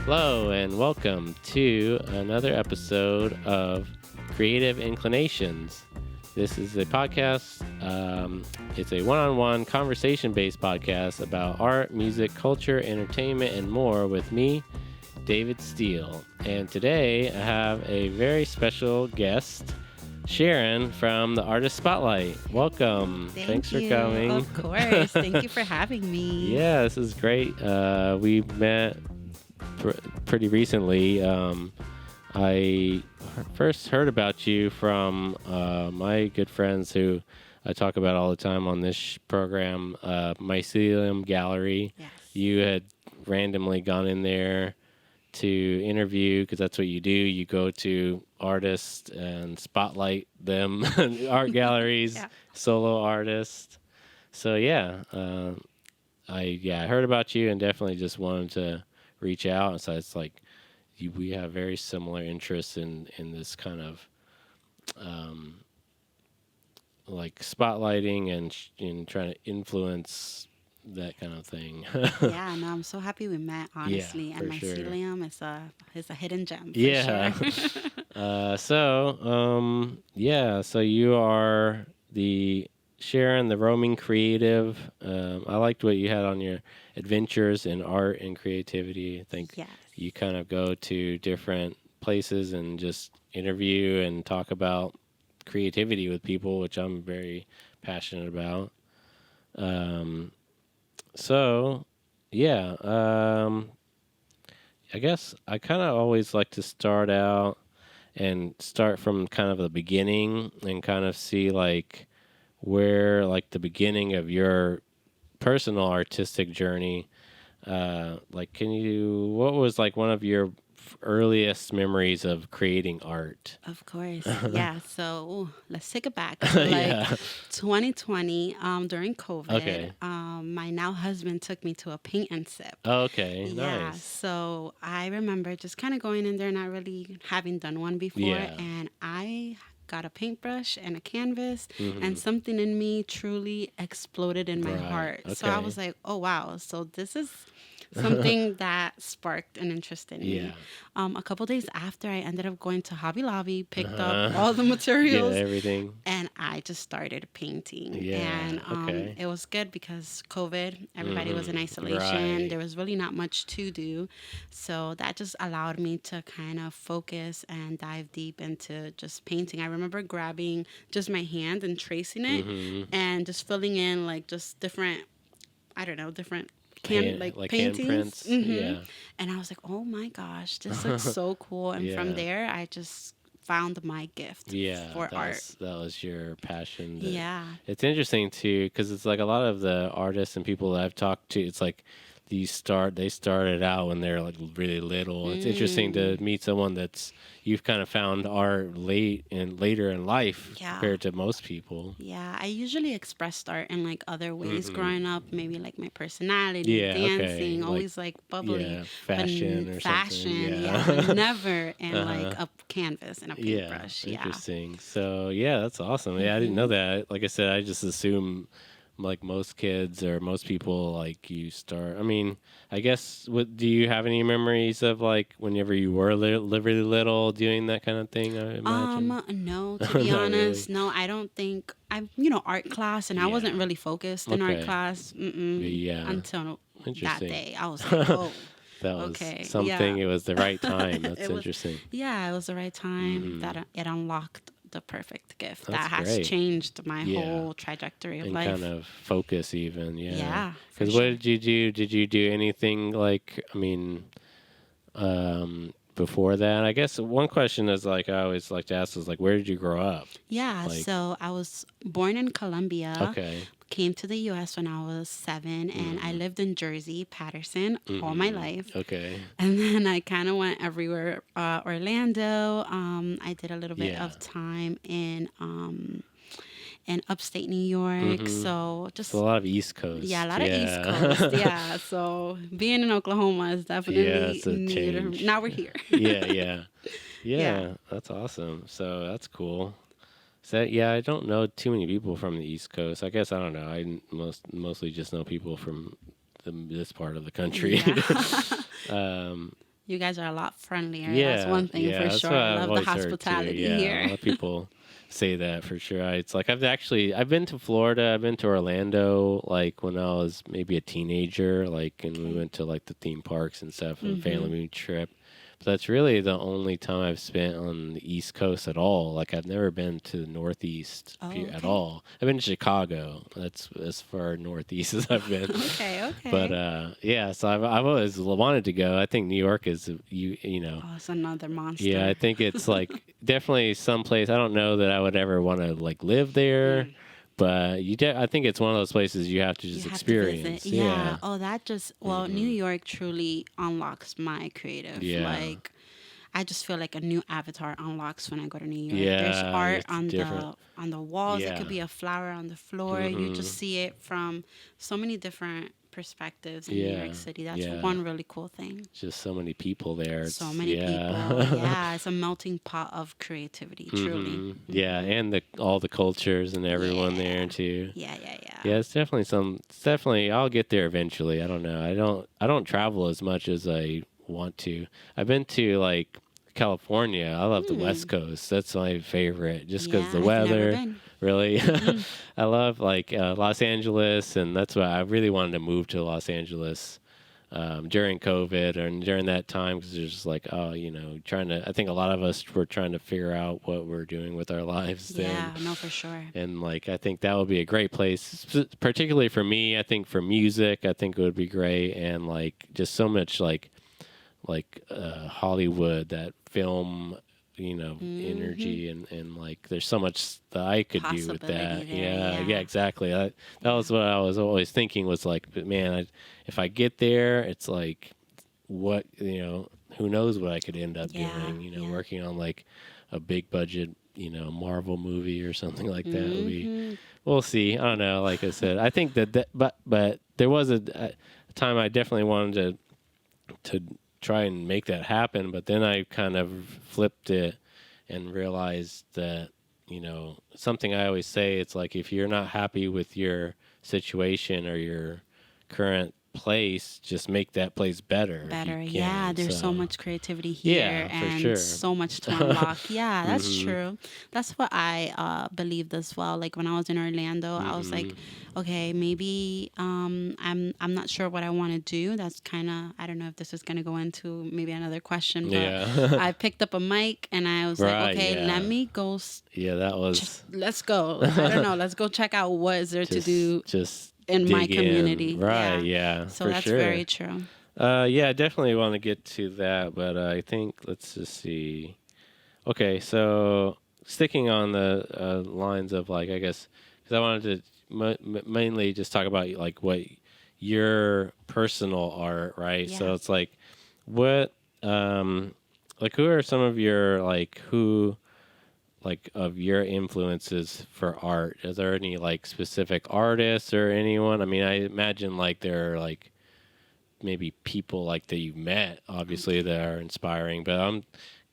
Hello, and welcome to another episode of Creative Inclinations. This is a podcast. It's a one-on-one conversation-based podcast about art, music, culture, entertainment, and more with me, David Steele. And today I have a very special guest, Sharon from the Artist Spotlight. Welcome. Thanks for coming. Of course. Thank you for having me. Yeah, this is great. We met pretty recently. I first heard about you from my good friends who I talk about all the time on this program, Mycelium Gallery. Yes. You had randomly gone in there to interview, because that's what you do. You go to artists and spotlight them, art galleries, Yeah. solo artists. So I heard about you and definitely just wanted to reach out. So it's like we have very similar interests in this kind of like spotlighting and trying to influence that kind of thing. Yeah, no, I'm so happy we met, honestly. Yeah, and for sure. Mycelium is a hidden gem. For Yeah. Sure. So you are the Sharon, the roaming creative. I liked what you had on your adventures in art and creativity. I think Yes. you kind of go to different places and just interview and talk about creativity with people, which I'm very passionate about. Um, so, yeah, I guess I kind of always like to start out and start from kind of the beginning and kind of see like where like the beginning of your personal artistic journey, what was like one of your earliest memories of creating art? Of course. Yeah. So let's take it back. So, Yeah. 2020, during COVID, Okay. my now husband took me to a paint and sip. Okay, Yeah, nice. so I remember just kind of going in there, not really having done one before, Yeah. and I got a paintbrush and a canvas, Mhm. and something in me truly exploded in my Right, heart. So I okay. was like, oh wow, so this is something that sparked an interest in Yeah. me. A couple days after, I ended up going to Hobby Lobby, picked up Uh-huh. all the Yeah, materials, everything. and I just started painting. Yeah, And okay. it was good because COVID, everybody was in Mhm. isolation. Right. There was really not much to do. So that just allowed me to kind of focus and dive deep into just painting. I remember grabbing just my hand and tracing it Mhm. and just filling in like just different, I don't know, different Like paintings. handprints. Yeah. And I was like, oh my gosh, this looks so cool. And from Yeah. there, I just found my gift Yeah, for art. that was your passion. Yeah. It's interesting too, because it's like a lot of the artists and people that I've talked to. It's like they started out when they're like really little. It's interesting to meet someone that's you've kind of found art later in life Yeah. compared to most people. Yeah, I usually expressed art in like other ways growing up, maybe like my personality, Yeah, okay, dancing, like- always like bubbly. Yeah, But fashion or fashion, something. yeah, never in Uh-huh. like a canvas and a Yeah, paintbrush. Yeah. interesting. So yeah, that's awesome. Yeah, I didn't know that. Like I said, I just assume like most kids or most people like you start. I mean, I guess what do you have any memories of like whenever you were really little doing that kind of thing? I imagine. No, to be Not honest, really. no, I don't think art class, and I Yeah. wasn't really focused in art Okay. class Yeah. until that Interesting. day. I was like, oh, That was okay, something. yeah. It was the right time. That's It was- interesting. yeah, it was the right time that it unlocked the perfect gift That's that has great. changed my Yeah. whole trajectory of And life. kind of focus even. Yeah. Yeah, for Because sure. what did you do? Did you do anything like? I mean, before that, I guess one question is like I always like to ask is like, where did you grow up? Yeah, like- so I was born in Colombia. Okay. Came to the U.S. when I was 7, and I lived in Jersey, Patterson, all my life. Okay. And then I kind of went everywhere. Orlando. I did a little bit Yeah. of time in upstate New York. So just So a lot of East Coast. yeah, a lot of East Coast. Yeah. So being in Oklahoma is definitely it's a neater. change. Now we're here. yeah. Yeah. That's awesome. So that's cool. So yeah, I don't know too many people from the East Coast. I guess I don't know. I mostly just know people from this part of the country. Yeah. You guys are a lot friendlier. That's Yeah, one thing yeah, for that's sure. what I I've love the always heard too. hospitality Yeah, a here. lot of people say that for sure. It's like I've been to Florida, I've been to Orlando, like when I was maybe a teenager, like, and we Okay. went to like the theme parks and stuff, and Mhm. family trip. But that's really the only time I've spent on the East Coast at all. Like I've never been to the Northeast Oh, at okay. all. I've been to Chicago. That's as far northeast as I've been. Okay, But okay. yeah, so I've always wanted to go. I think New York is you know. Oh, it's another Yeah, I monster. think it's like definitely someplace. I don't know that I would ever want to like live there, Mm. but I think it's one of those places you have to You just have to visit. experience. Yeah. Yeah. Oh, that just, well, New Hmm. York truly unlocks my creative. Yeah. Like, I just feel like a new avatar unlocks when I go to New York. There's Yeah. art It's different. on the walls. It could Yeah. be a flower on the floor. You Hmm. just see it from so many different perspectives in New York Yeah. City. That's Yeah. one really cool thing. Just so many people there. So It's many people. yeah. Yeah, it's a melting pot of creativity, truly. Yeah, Hmm. and the all the cultures and everyone there Yeah. too. Yeah, yeah, yeah. Yeah, it's definitely some. It's definitely. I'll get there eventually. I don't know. I don't travel as much as I want to. I've been to like California. I love the West Hmm. Coast. That's my favorite, just because Yeah, the I've never weather. been. Really, Mm-mm. I love like Los Angeles, and that's why I really wanted to move to Los Angeles during COVID and during that time because it's just like, oh, you know, trying to. I think a lot of us were trying to figure out what we're doing with our lives then. Yeah, no, for sure. And like, I think that would be a great place, particularly for me. I think for music, I think it would be great, and like just so much Hollywood, that film, you know, Hmm. energy, and like there's so much that I could do with Possibility that. there. Yeah, Yeah. exactly. That Yeah. was what I was always thinking was like, but man, if I get there, it's like what, you know, who knows what I could end up Yeah. doing, you know, Yeah. working on like a big budget, you know, Marvel movie or something like that would be, Hmm. we'll see. I don't know. Like I said, I think but there was a time I definitely wanted to try and make that happen, but then I kind of flipped it and realized that, you know, something I always say, it's like if you're not happy with your situation or your current place, just make that place better if you Better. Yeah, can. there's so So, much creativity here yeah, for and sure. so much to unlock. Yeah, that's Mhm. true. That's what I believed as well. Like when I was in Orlando, I was like, Mhm. okay, maybe I'm not sure what I want to do. That's kind of, I don't know if this is going to go into maybe another question, but Yeah. I picked up a mic and I was like, Right, okay, let yeah. me go Yeah, that was let's go. I don't know, let's go check out what is there to do just in my dig in. community. Right, Yeah. yeah, So for that's sure. very true. Yeah, I definitely want to get to that, but I think let's just see. Okay, so sticking on the lines of like, I guess, because I wanted to mainly just talk about like what your personal art, right? Yeah. So it's what, like, who are some of your like of your influences for art? Is there any like specific artists or anyone? I mean, I imagine like there are like maybe people like that you've met, obviously, that are inspiring. But I'm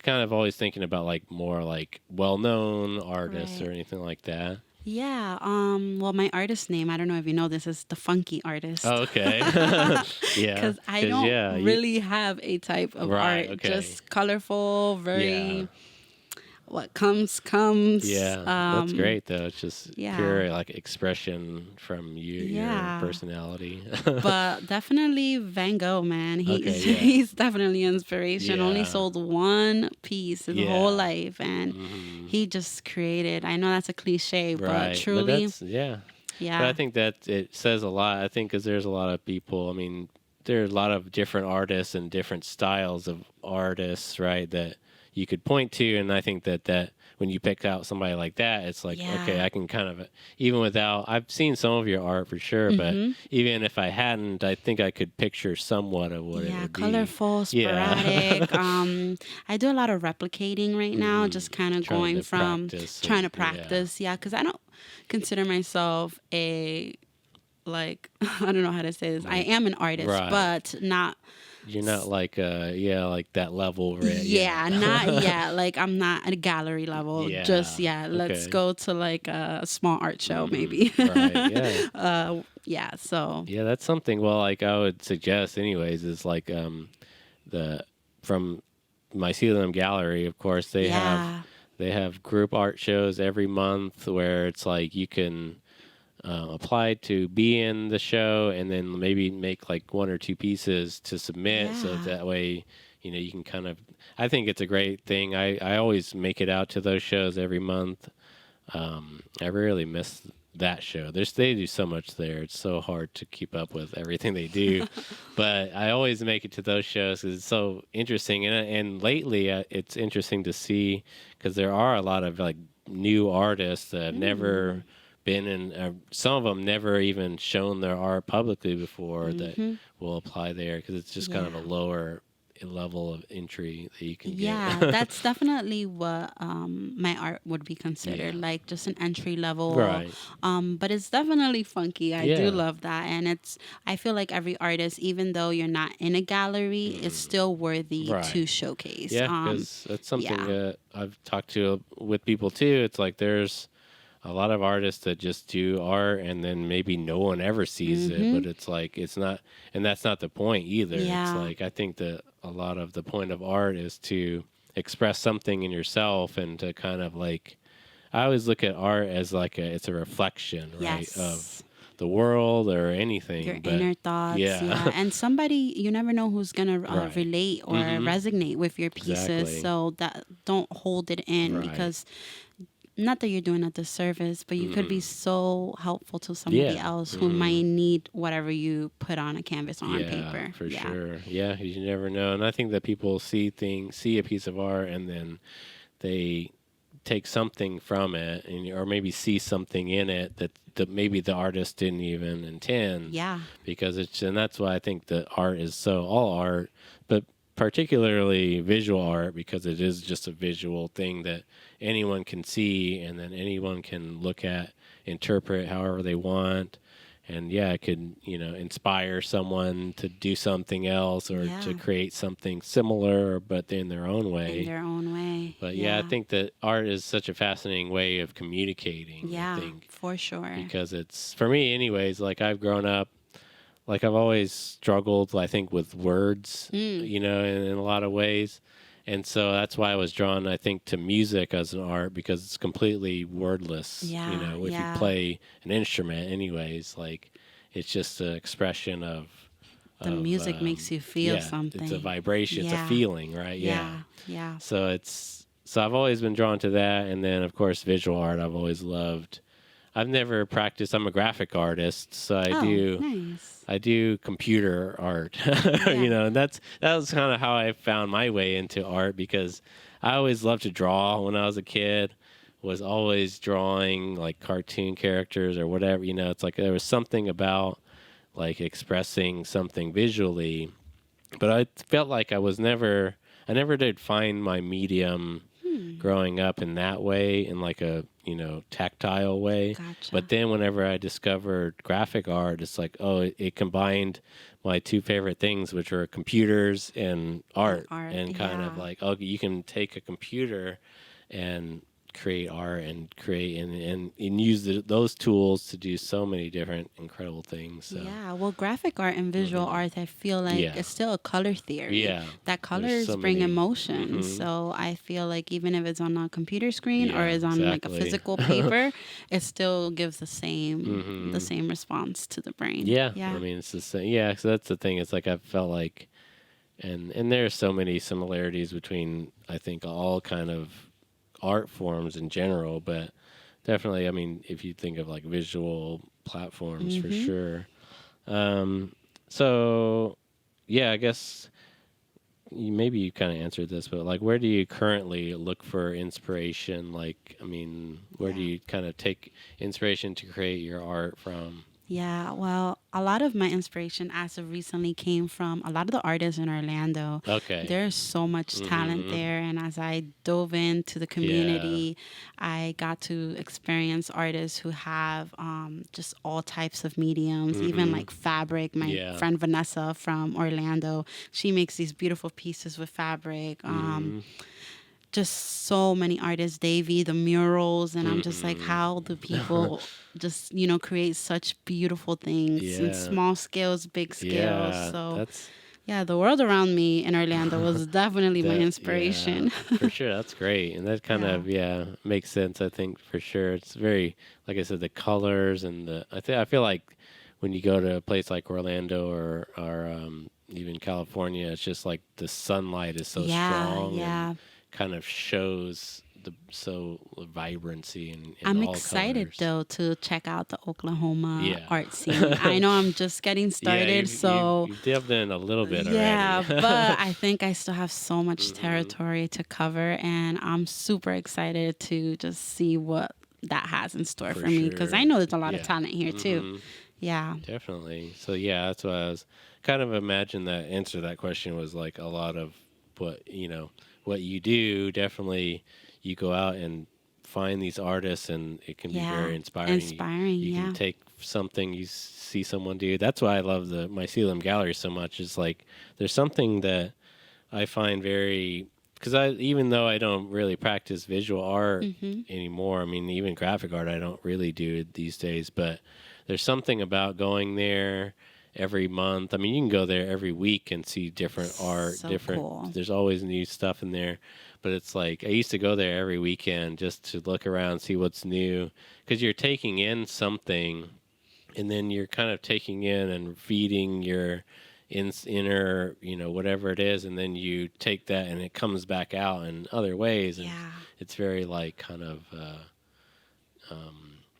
kind of always thinking about like more like well-known artists Right. or anything like that. Yeah. Well, my artist name, I don't know if you know this, is the funky artist. Oh, okay. Yeah, Because I because don't yeah, you really have a type of right. art. Okay. Just colorful, Yeah, very what comes comes. yeah, that's great though. It's just Yeah. pure like expression from you, your Yeah. personality. But definitely Van Gogh, man. Okay. He's Yeah. he's definitely inspiration. Only Yeah. sold one piece his whole Yeah. life, and Hmm. he just created. I know that's a cliche, but Right. But truly, that's yeah. But I yeah. think that it says a lot. I think because there's a lot of people. I mean, there are a lot of different artists and different styles of artists, right? That you could point to, and I think that when you pick out somebody like that, it's like, okay, Yeah. I can kind of, even without, I've seen some of your art for sure, but Mm-hmm. even if I hadn't, I think I could picture somewhat of what it Yeah, would be. colorful, Yeah. sporadic. I do a lot of replicating right now, Hmm. just kind of Trying going to from practice trying and to yeah. practice. Yeah, because I don't consider myself a like I don't know how to say this. I Like, am an artist, right. but not You're not like, yeah, like that level, right? Yeah. yeah, not yet. Like I'm not at a gallery level. Just Yeah. yeah, let's Okay. go to like a small art show Hmm. maybe. Right. Yeah. Yeah, so Yeah, that's something. Well, like I would suggest, anyways, is like the from Mycelium Gallery, of course, Yeah. they have group art shows every month where it's like you can apply to be in the show and then maybe make like one or two pieces to submit. So Yeah. that way, you can kind of, I think it's a great thing. I always make it out to those shows every month. I rarely miss that show. They do so much there. It's so hard to keep up with everything they do. But I always make it to those shows 'cause it's so interesting. And lately, it's interesting to see because there are a lot of like new artists that have never been in. Some of them never even shown their art publicly before that will apply there because it's just kind of a Yeah. lower level of entry that you can Yeah, get. that's definitely what my art would be considered, Yeah. like just an entry level. Right. But it's definitely funky. I do Yeah. love that, and I feel like every artist, even though you're not in a gallery, is still worthy Right. to showcase. Yeah, because that's something Yeah. that I've talked to with people too. It's like there's a lot of artists that just do art and then maybe no one ever sees it, but it's like it's not, and that's not the point either. It's Yeah. like I think that a lot of the point of art is to express something in yourself and to kind of like I always look at art as like it's a reflection, right, Yes. of the world or Your anything. But inner thoughts, yeah. yeah, And somebody, you never know who's gonna right, relate or resonate with your pieces. exactly, So that don't hold it in right, because not that you're doing a disservice, but you could be so helpful to somebody yeah. else who might need whatever you put on a canvas or on Yeah, paper. for Yeah. sure. Yeah, you never know. And I think that people see a piece of art and then they take something from it and or maybe see something in it that maybe the artist didn't even intend Yeah. because and that's why I think that art is so all art, but particularly visual art because it is just a visual thing that anyone can see and then anyone can look at, interpret however they want. And yeah, it could, inspire someone to do something else or to Yeah. create something similar, but in their own In way. their own way. But yeah, I think that art is such a fascinating way of communicating, I Yeah, think, for sure. because it's, for me, anyways, like I've grown up, like I've always struggled, I think, with words, in a lot of ways. And so that's why I was drawn, I think, to music as an art because it's completely wordless. Yeah, If you yeah. play an instrument, anyways, like it's just an expression of The music makes you feel yeah, something. it's a vibration, it's a Yeah. feeling, right? Yeah. Yeah. So I've always been drawn to that, and then of course visual art I've always loved. I've never practiced. I'm a graphic artist, so Oh, nice. I do computer art, Yeah. and that was kind of how I found my way into art because I always loved to draw when I was a kid. Was always drawing like cartoon characters or whatever. It's like there was something about like expressing something visually, but I felt like I never did find my medium growing up in that way, in like a tactile way. Gotcha. But then whenever I discovered graphic art, it's like it combined my two favorite things, which are computers and art, art, and kind of yeah. like you can take a computer and create art and create and use those tools to do so many different incredible things. So Yeah, well, graphic art and visual art, I feel like Yeah. it's still a color theory. Yeah. That There's colors so bring many. emotion. So I feel like even if it's on a computer screen or Yeah, is on like a exactly. physical paper, it still gives the same response to the brain. Yeah, Yeah. I mean it's the same. Yeah, so that's the thing. It's like I felt like, and there's so many similarities between I think all kind of art forms in general, but definitely, I mean, if you think of like visual platforms for sure. So yeah, I guess maybe you kind of answered this, but like, where do you currently look for inspiration? Like, I mean, where do Yeah. you kind of take inspiration to create your art from? Yeah, well, a lot of my inspiration as of recently came from a lot of the artists in Orlando. Okay. There's so much talent there, and as I dove into the community, I got to experience artists who have just all types of mediums, even like fabric. My Yeah. friend Vanessa from Orlando, she makes these beautiful pieces with fabric. Just so many artists, Davey, the murals, and I'm just like, how do people just create such beautiful things in Yeah. small scales, big scales? Yeah, So that's Yeah, the world around me in Orlando was definitely my Yeah, inspiration. for sure. That's great. And that kind Yeah. of, makes sense, I think, for sure. It's very, like I said, the colors and I feel like when you go to a place like Orlando or even California, it's just like the sunlight is so Yeah, strong and yeah. kind of shows so vibrancy in I'm all excited colors. though to check out the Oklahoma Yeah. art scene. I know I'm just getting Yeah, started, so you've delved in a little bit already. yeah, but I think I still have so much Hmm. territory to cover, and I'm super excited to just see what that has in store For for me because I sure. know there's a lot of Yeah. talent here too. Hmm. Yeah. Definitely. So yeah, that's what I was kind of imagine that answer to that question was like a lot of what you do. Definitely, you go out and find these artists, and it can be Yeah. very inspiring. Inspiring. You can Yeah. take something you see someone do. That's why I love the Mycelium Gallery so much. Is like there's something that I find very because I even though I don't really practice visual art Mm-hmm. anymore. I mean, even graphic art I don't really do these days, but there's something about going there every month. I mean, you can go there every week and see different art, So different. cool. There's always new stuff in there, but it's like I used to go there every weekend just to look around, see what's new, because you're taking in something, and then you're kind of taking in and feeding your inner, whatever it is, and then you take that and it comes back out in other ways, and Yeah. it's very like kind of.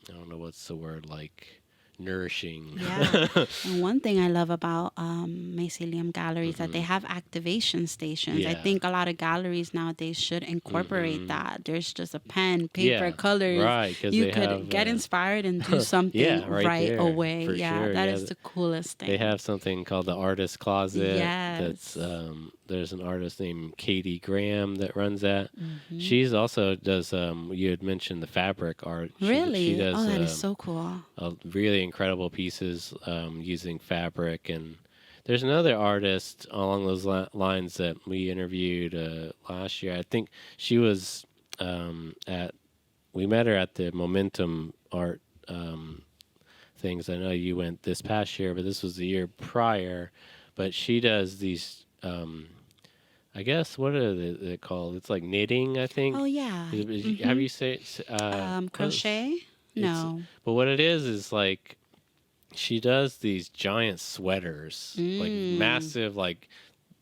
I don't know what's the word like nourishing. Yeah. And one thing I love about Mycelium Gallery is that they Hmm. have activation stations. I Yeah. think a lot of galleries nowadays should incorporate Hmm. that. There's just a pen, paper, Yeah. colors. Right. Because You they could have. get inspired and do something Yeah. Right right there. away. For Yeah, sure. that Yeah. is the coolest They thing. have something called the artist closet. That's Yes. there's an artist named Katie Graham that runs that. Hmm. She's also does you had mentioned the fabric art. She Really? Oh, does that is so cool. really incredible pieces using fabric, and there's another artist along those lines that we interviewed last year. I think she was at we met her at the Momentum Art things. I know you went this past year, but this was the year prior. But she does these. I guess what are they called? It's like knitting, I Oh, think. yeah. Have Hmm. you say Crochet? it's No. but what it is like she does these giant sweaters, like Mm. massive, like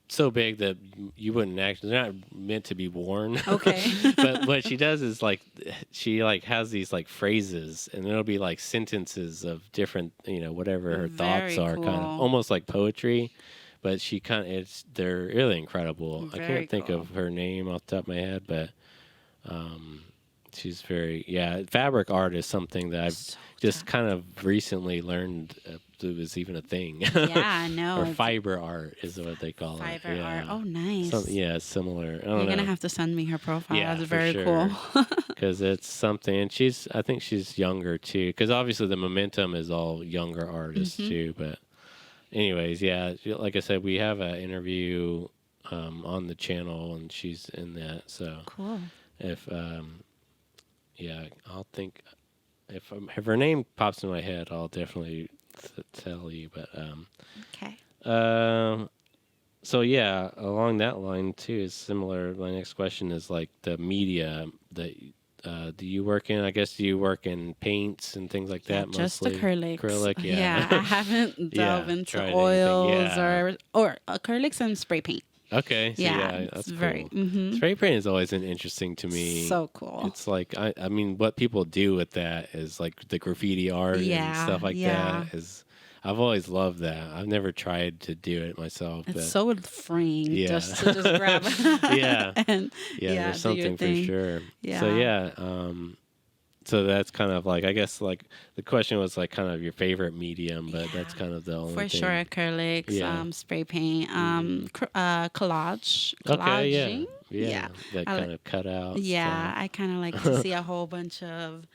so big that you wouldn't actually they're not meant to be worn. Okay. But what she does is like she like has these like phrases, and it'll be like sentences of different, whatever her thoughts Very are, kind of cool. almost like poetry. But she kind of they're really incredible. I Very can't think cool. of her name off the top of my head, but um she's fabric art is something that I've So just kind talented. of recently learned it was even a thing. Yeah, I know. Or It's fiber art is what they call it. fiber art. Yeah. Oh, nice. Yeah, it's similar. I don't You're gonna know. have to send me her profile. Yeah, That's for very cool. sure. Because it's something, and I think she's younger too. Because obviously the Momentum is all younger artists Hmm. too. But anyways, yeah, like I said, we have an interview on the channel, and she's in that. So Cool. if I'll think if her name pops in my head, I'll definitely tell you. But Okay. um, so yeah, along that line too is similar. My next question is like the media that do you work in? I guess do you work in paints and things like Yeah, that just mostly? acrylics. Acrylic, Yeah, I yeah. haven't Yeah, delved into tried anything. oils Yeah. or acrylics and spray paint. Okay, so Yeah, yeah, it's that's very cool. Spray paint is always an interesting to me. so cool. It's like I mean, what people do with that is like the graffiti art and Yeah, stuff like yeah. that. Is I've always loved that. I've never tried to do it myself, It's but so freeing yeah, just to just grab yeah, and yeah. yeah, There's do your something for thing. sure. So Yeah. yeah, so that's kind of like I guess like the question was like kind of your favorite medium, but that's Yeah. kind of the only For sure, thing. acrylics, Yeah. spray paint, Hmm. collaging. Okay. Yeah, Yeah. That I, kind of cut out yeah, stuff. I kind of like to see a whole bunch of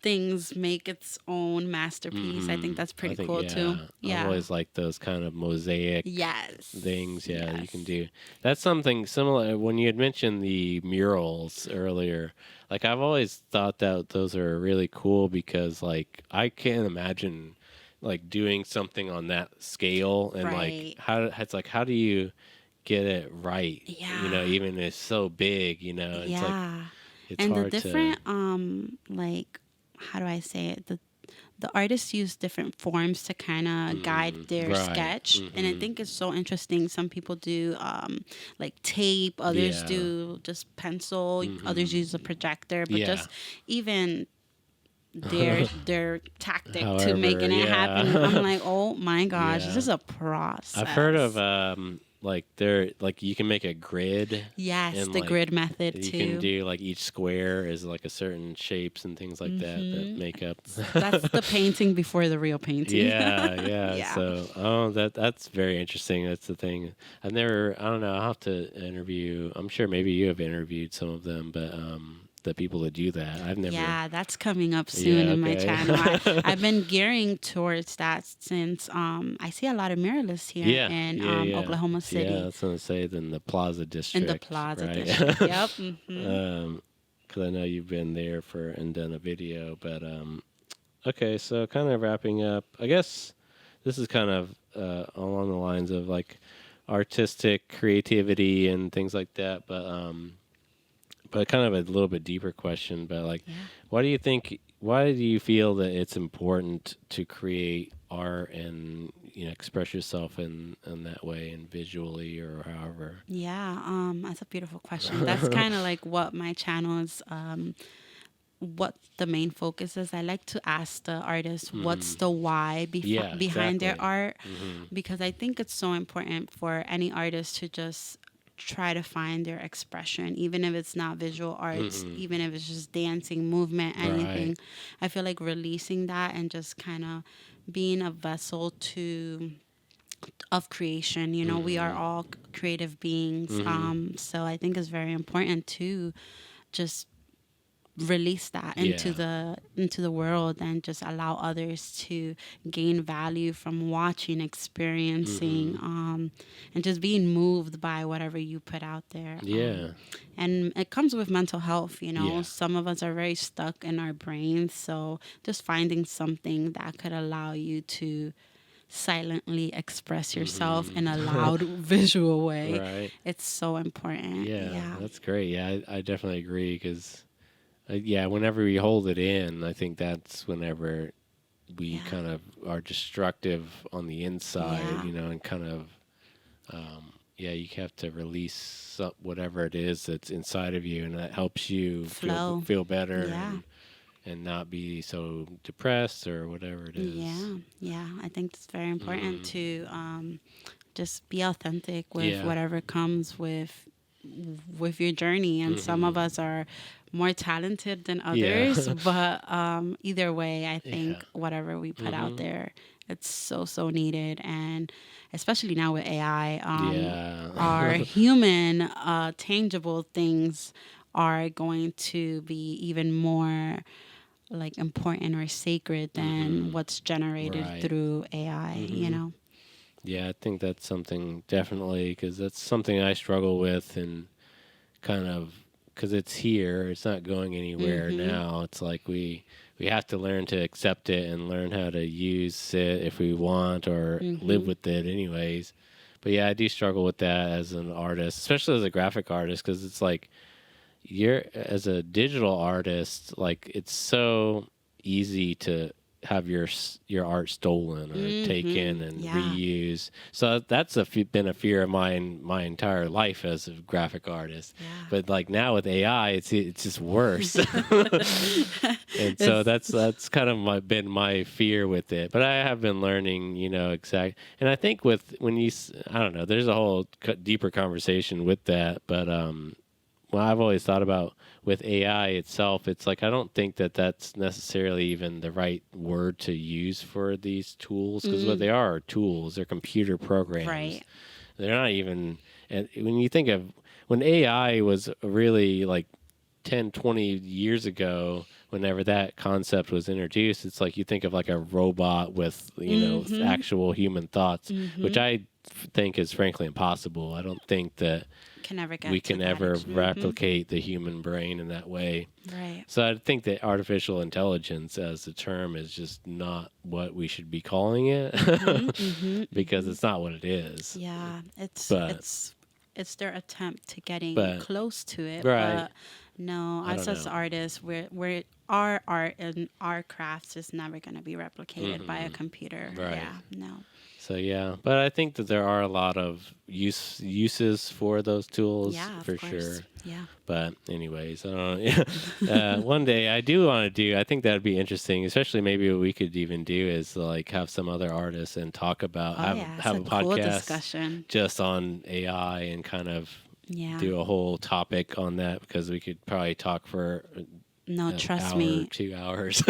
things make its own masterpiece. I Hmm. think that's I pretty think cool too. I've Yeah. always liked those kind of mosaic Yes. things. Yeah, you can Yes. do. That's something similar. When you had mentioned the murals earlier, like I've always thought that those are really cool because like I can't imagine like doing something on that scale, and like Right. how do you get it right? You know, Yeah. even it's so big, it's like Yeah. it's And the hard to. different like how do I say it? The artists use different forms to kind of guide their Right. sketch, and I Mm-hmm. think it's so interesting. Some people do like tape, others Yeah. do just pencil, others Mm-hmm. use a projector, but Yeah. just even their tactic to However, making it happen, I'm yeah. like, oh my gosh, this Yeah. is a I've heard of process. like there like you can make a grid, Yes, and the like grid method you can too. do like each square is like a certain shapes and things like that Hmm. make up. That's the painting before the real painting. Yeah, yeah. Yeah. So, oh, that's very interesting. That's the thing. I don't know. I'll have to interview. I'm sure maybe you have interviewed some of them, but the people that do that, I've never. Yeah, that's coming up soon Yeah. in my Okay. channel. I've been gearing towards that since I see a lot of muralists here Yeah. in Yeah. Yeah. Oklahoma Yeah. City That's what I say. Then the Plaza in the District, Plaza right? District. Yep. Because I know you've been there and done a video, but okay. So kind of wrapping up. I guess this is kind of along the lines of like artistic creativity and things like that, but kind of a little bit deeper question. But like, Yeah. Why do you feel that it's important to create art and express yourself in that way and visually or however? Yeah, that's a beautiful question. That's kind of like what my channel is, what the main focus is. I like to ask the artist what's the why Yeah, behind their exactly. art, Hmm. because I think it's so important for any artist to just try to find their expression, even if it's not visual arts, even if it's just dancing, movement, anything. Right. I feel like releasing that and just kind of being a vessel to of creation. You know, we are all creative beings. So I think it's very important to just release that Yeah. into the world and just allow others to gain value from watching, experiencing, and just being moved by whatever you put out there. Yeah. And it comes with mental health. You know, Yeah. some of us are very stuck in our brains, so just finding something that could allow you to silently express yourself in a loud visual way, Right. it's so important. Yeah, Yeah. that's great. Yeah, I definitely agree because, yeah, whenever we hold it in, I think that's whenever we Yeah. kind of are destructive on the inside, Yeah. and kind of, yeah, you have to release whatever it is that's inside of you, and that helps you Flow. feel better Yeah. and not be so depressed or whatever it is. Yeah, yeah. I think it's very important to just be authentic with Yeah. whatever comes with your journey. And some of us are more talented than Yeah. others, but either way, I think Yeah. whatever we put out there, it's so needed. And especially now with AI, Yeah. our human tangible things are going to be even more like important or sacred than what's generated Right. through AI, you know? Yeah, I think that's something definitely because that's something I struggle with, and kind of because it's here, it's not going anywhere now. It's like we have to learn to accept it and learn how to use it if we want or live with it, anyways. But yeah, I do struggle with that as an artist, especially as a graphic artist, because it's like you're as a digital artist, like it's so easy to have your art stolen or taken and Yeah. reused. So that's been a fear of mine my entire life as a graphic artist. Yeah. But like now with AI, it's just worse. And so that's kind of been my fear with it. But I have been learning, exact. And I think I don't know, there's a whole deeper conversation with that. But well, I've always thought about with AI itself, it's like I don't think that that's necessarily even the right word to use for these tools, because what they are tools, they're computer programs. Right. They're not even. And when you think of when AI was really like 10, 20 years ago, whenever that concept was introduced, it's like you think of like a robot with, actual human thoughts, which I think is frankly impossible. I don't think that Can never get we to can that ever extreme. replicate the human brain in that way. Right. So I think that artificial intelligence as a term is just not what we should be calling it because it's not what it is. Yeah, But it's their attempt to getting But- close to it. right. But no, I us don't as know. artists, we're our art and our crafts is never going to be replicated by a computer. Right. Yeah, no. So yeah, but I think that there are a lot of uses for those tools Yeah, of for course. sure. Yeah. But anyways, I don't know. One day I do want to do. I think that'd be interesting. Especially maybe what we could even do is like have some other artists and talk about have a it's podcast cool discussion. just on AI and kind of Yeah. do a whole topic on that because we could probably talk for No, an trust hour, me. 2 hours.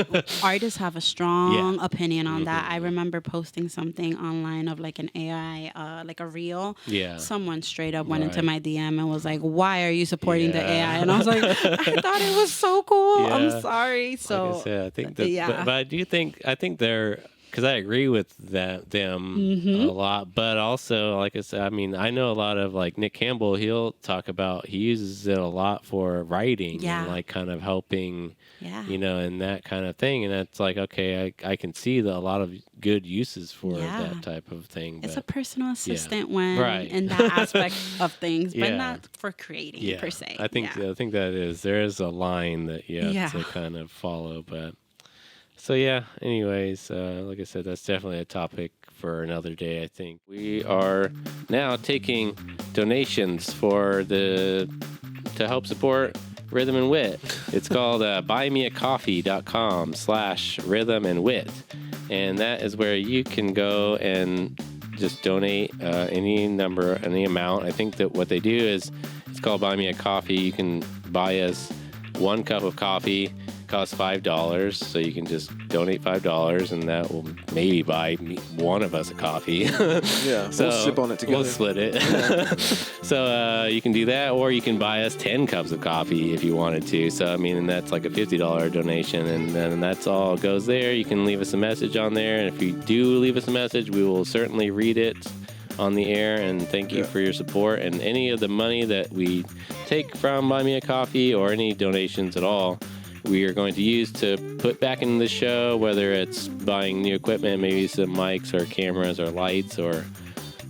Artists have a strong opinion on that. Mm-hmm. I remember posting something online of like an AI, like a reel. Yeah. Someone straight up went into Right. my DM and was like, "Why are you supporting the Yeah. AI?" And I was like, "I thought it was so cool. Yeah. I'm sorry." So like I said, I think that, yeah. but I do think they're because I agree with them Mm-hmm. a lot, but also like I said, I mean I know a lot of like Nick Campbell. He'll talk about he uses it a lot for writing Yeah. and like kind of helping, Yeah. and that kind of thing. And it's like okay, I can see a lot of good uses for Yeah. that type of thing. It's but a personal assistant when Right. in that aspect of things, but Yeah. not for creating yeah, per se. I think yeah. that there is a line that you have Yeah. to kind of follow, but. So yeah, anyways, like I said, that's definitely a topic for another day, I think. We are now taking donations to help support Rhythm and Wit. It's called buymeacoffee.com/rhythm and wit. And that is where you can go and just donate any amount. I think that what they do is it's called Buy Me a Coffee. You can buy us 1 cup of coffee. Costs $5, so you can just donate $5, and that will maybe buy one of us a coffee. Yeah, So we'll sip on it together. We'll split it. So you can do that, or you can buy us 10 cups of coffee if you wanted to. So I mean, and that's like a $50 donation, and then that's all goes there. You can leave us a message on there, and if you do leave us a message, we will certainly read it on the air. And thank you for your support. And any of the money that we take from Buy Me a Coffee or any donations at all, we are going to use to put back into the show, whether it's buying new equipment, maybe some mics or cameras or lights or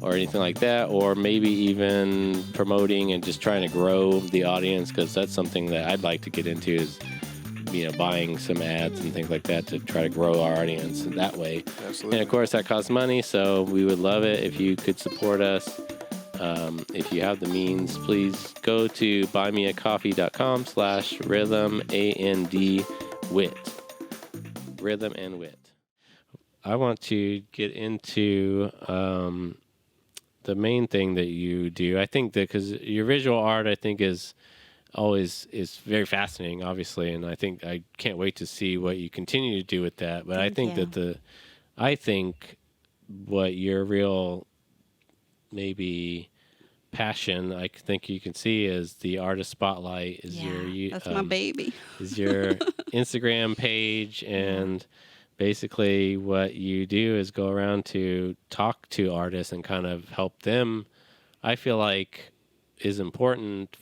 anything like that, or maybe even promoting and just trying to grow the audience, because that's something that I'd like to get into is, buying some ads and things like that to try to grow our audience in that way. Absolutely. And of course, that costs money, so we would love it if you could support us. If you have the means, please go to buymeacoffee.com/rhythm wit. Rhythm and Wit. I want to get into the main thing that you do. I think that because your visual art, I think is very fascinating, obviously, and I think I can't wait to see what you continue to do with that. But I think that what your real maybe passion, I think you can see, is the artist spotlight. That's my baby. Is your Instagram page, and basically what you do is go around to talk to artists and kind of help them. I feel like is important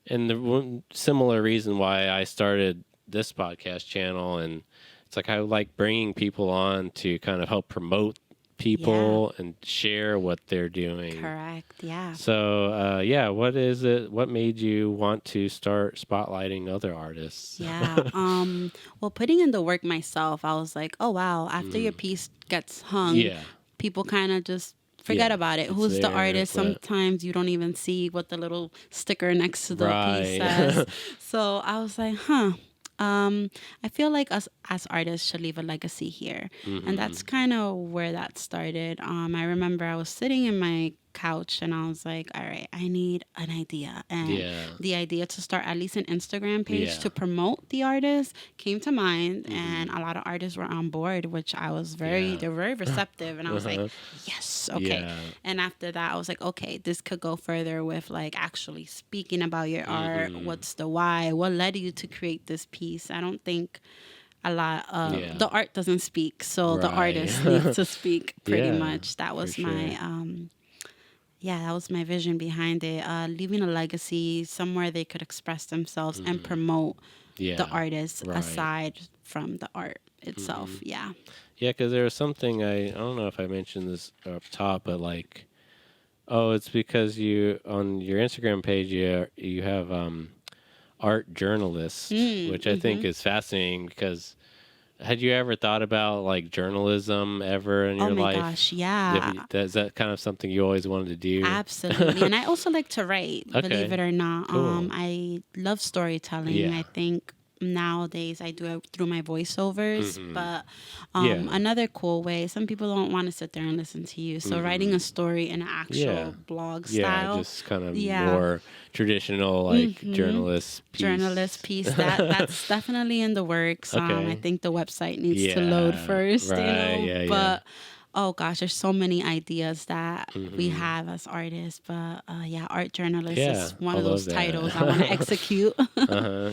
and the similar reason why I started this podcast channel, and it's like I like bringing people on to kind of help promote people and share what they're doing. Correct. Yeah. So, what is it? What made you want to start spotlighting other artists? Yeah. Well, putting in the work myself, I was like, oh wow, after your piece gets hung, people kind of just forget about it. Who's the artist? Sometimes you don't even see what the little sticker next to the piece says. So I was like, I feel like us as artists should leave a legacy here. And that's kind of where that started. I remember I was sitting in my couch and I was like, all right, I need an idea. And the idea to start at least an Instagram page to promote the artist came to mind. And a lot of artists were on board, which I was they were very receptive. And I was like, yes, okay. Yeah. And after that, I was like, okay, this could go further with like actually speaking about your art. What's the why? What led you to create this piece? I don't think a lot of Yeah. the art doesn't speak, so the Right. artist needs to speak pretty Yeah, much. That for was sure. my yeah, that was my vision behind it. Leaving a legacy somewhere they could express themselves and promote the Yeah. artist Right. aside from the art itself. Yeah. Yeah, because there was something I don't know if I mentioned this up top, but like, oh, it's because you on your Instagram page you have art journalist, which I think is fascinating because had you ever thought about like journalism ever in Oh your my life? gosh, yeah. Is that kind of something you always wanted to do? Absolutely. And I also like to write, believe Okay, it or not. cool. I love storytelling. Yeah. I think nowadays I do it through my voiceovers, but Yeah. another cool way, some people don't want to sit there and listen to you. So writing a story in an Yeah. actual blog Yeah, style. just kind of Yeah. more traditional like journalist piece. Journalist piece that's definitely in the works. Okay. I think the website needs to load first, Right. Yeah. but oh gosh, there's so many ideas that we Mm-hmm. have as artists. But yeah, art journalist Yeah, is one I of love those that. titles I want to execute.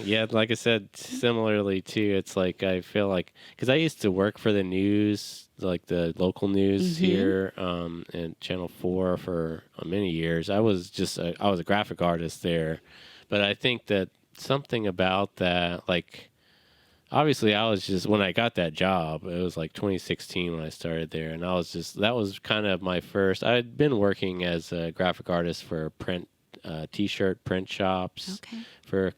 Yeah, like I said, similarly too. It's like I feel like because I used to work for the news, like the local news here, and Channel 4 for many years. I was a graphic artist there, but I think that something about that, like obviously I was just when I got that job, it was like 2016 when I started there, and that was kind of my first. I'd been working as a graphic artist for print. T-shirt print shops Okay. for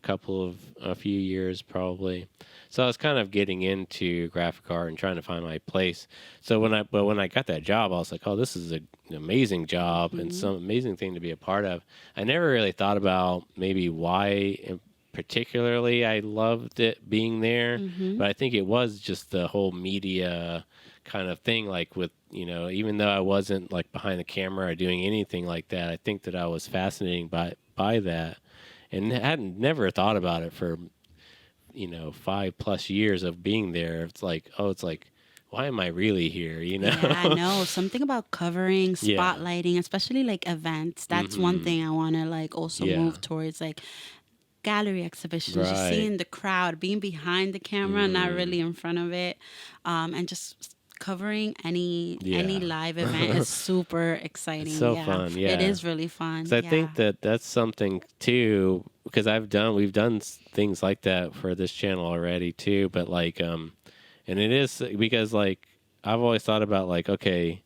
a few years probably. So I was kind of getting into graphic art and trying to find my place. So when I got that job, I was like, oh, this is an amazing job and some amazing thing to be a part of. I never really thought about maybe why particularly I loved it being there, but I think it was just the whole media kind of thing, like with even though I wasn't like behind the camera or doing anything like that, I think that I was fascinated by that, and hadn't never thought about it for 5+ years of being there. It's like, why am I really here? Yeah, I know. Something about covering, Yeah. spotlighting, especially like events. That's one thing I want to like also Yeah. move towards, like gallery exhibitions, just Right. seeing the crowd, being behind the camera, not really in front of it, and just covering any live event is super exciting. It's so fun. Yeah, it is really fun. So I think that that's something too, because we've done things like that for this channel already too. But like, and it is because like I've always thought about like, okay,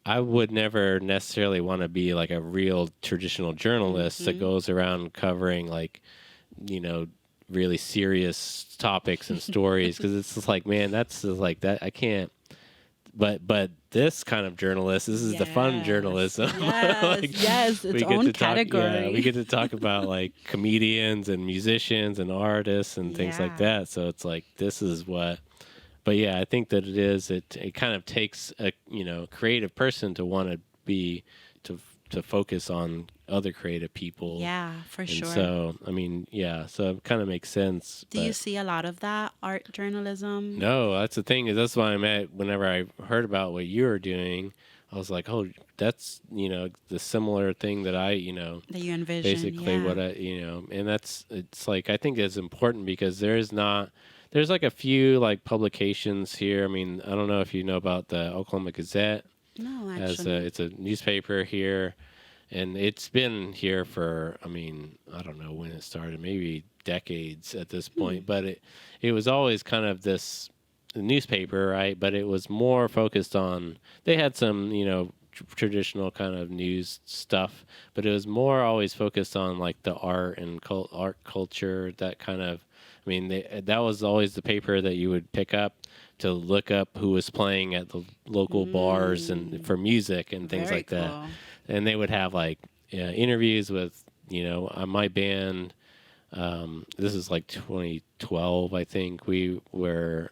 I would never necessarily want to be like a real traditional journalist that goes around covering like, really serious topics and stories, because it's just like, man, that's just like that I can't. But this kind of journalist, this is the fun journalism. Yes, Like, yes, its own category. We get to talk about like comedians and musicians and artists and things like Yeah. that. So it's like this is what. But yeah, I think that it kind of takes a creative person to want to be to focus on other creative people. Yeah, for And sure. so I mean, yeah, so it kind of makes sense. Do you see a lot of that art journalism? No, that's the thing. Is that's why I'm at. Whenever I heard about what you were doing, I was like, oh, that's the similar thing that I That you envision. basically yeah. what I and it's like I think it's important because there's like a few like publications here. I mean, I don't know if you know about the Oklahoma Gazette. No, As actually. it's a newspaper here, and it's been here for I mean I don't know when it started, maybe decades at this point, but it was always kind of this newspaper, right? But it was more focused on they had some traditional kind of news stuff, but it was more always focused on like the art and art culture, that kind of. I mean, that was always the paper that you would pick up to look up who was playing at the local bars and for music and things Very like that. cool. And they would have like interviews with my band. This is like 2012, I think. We were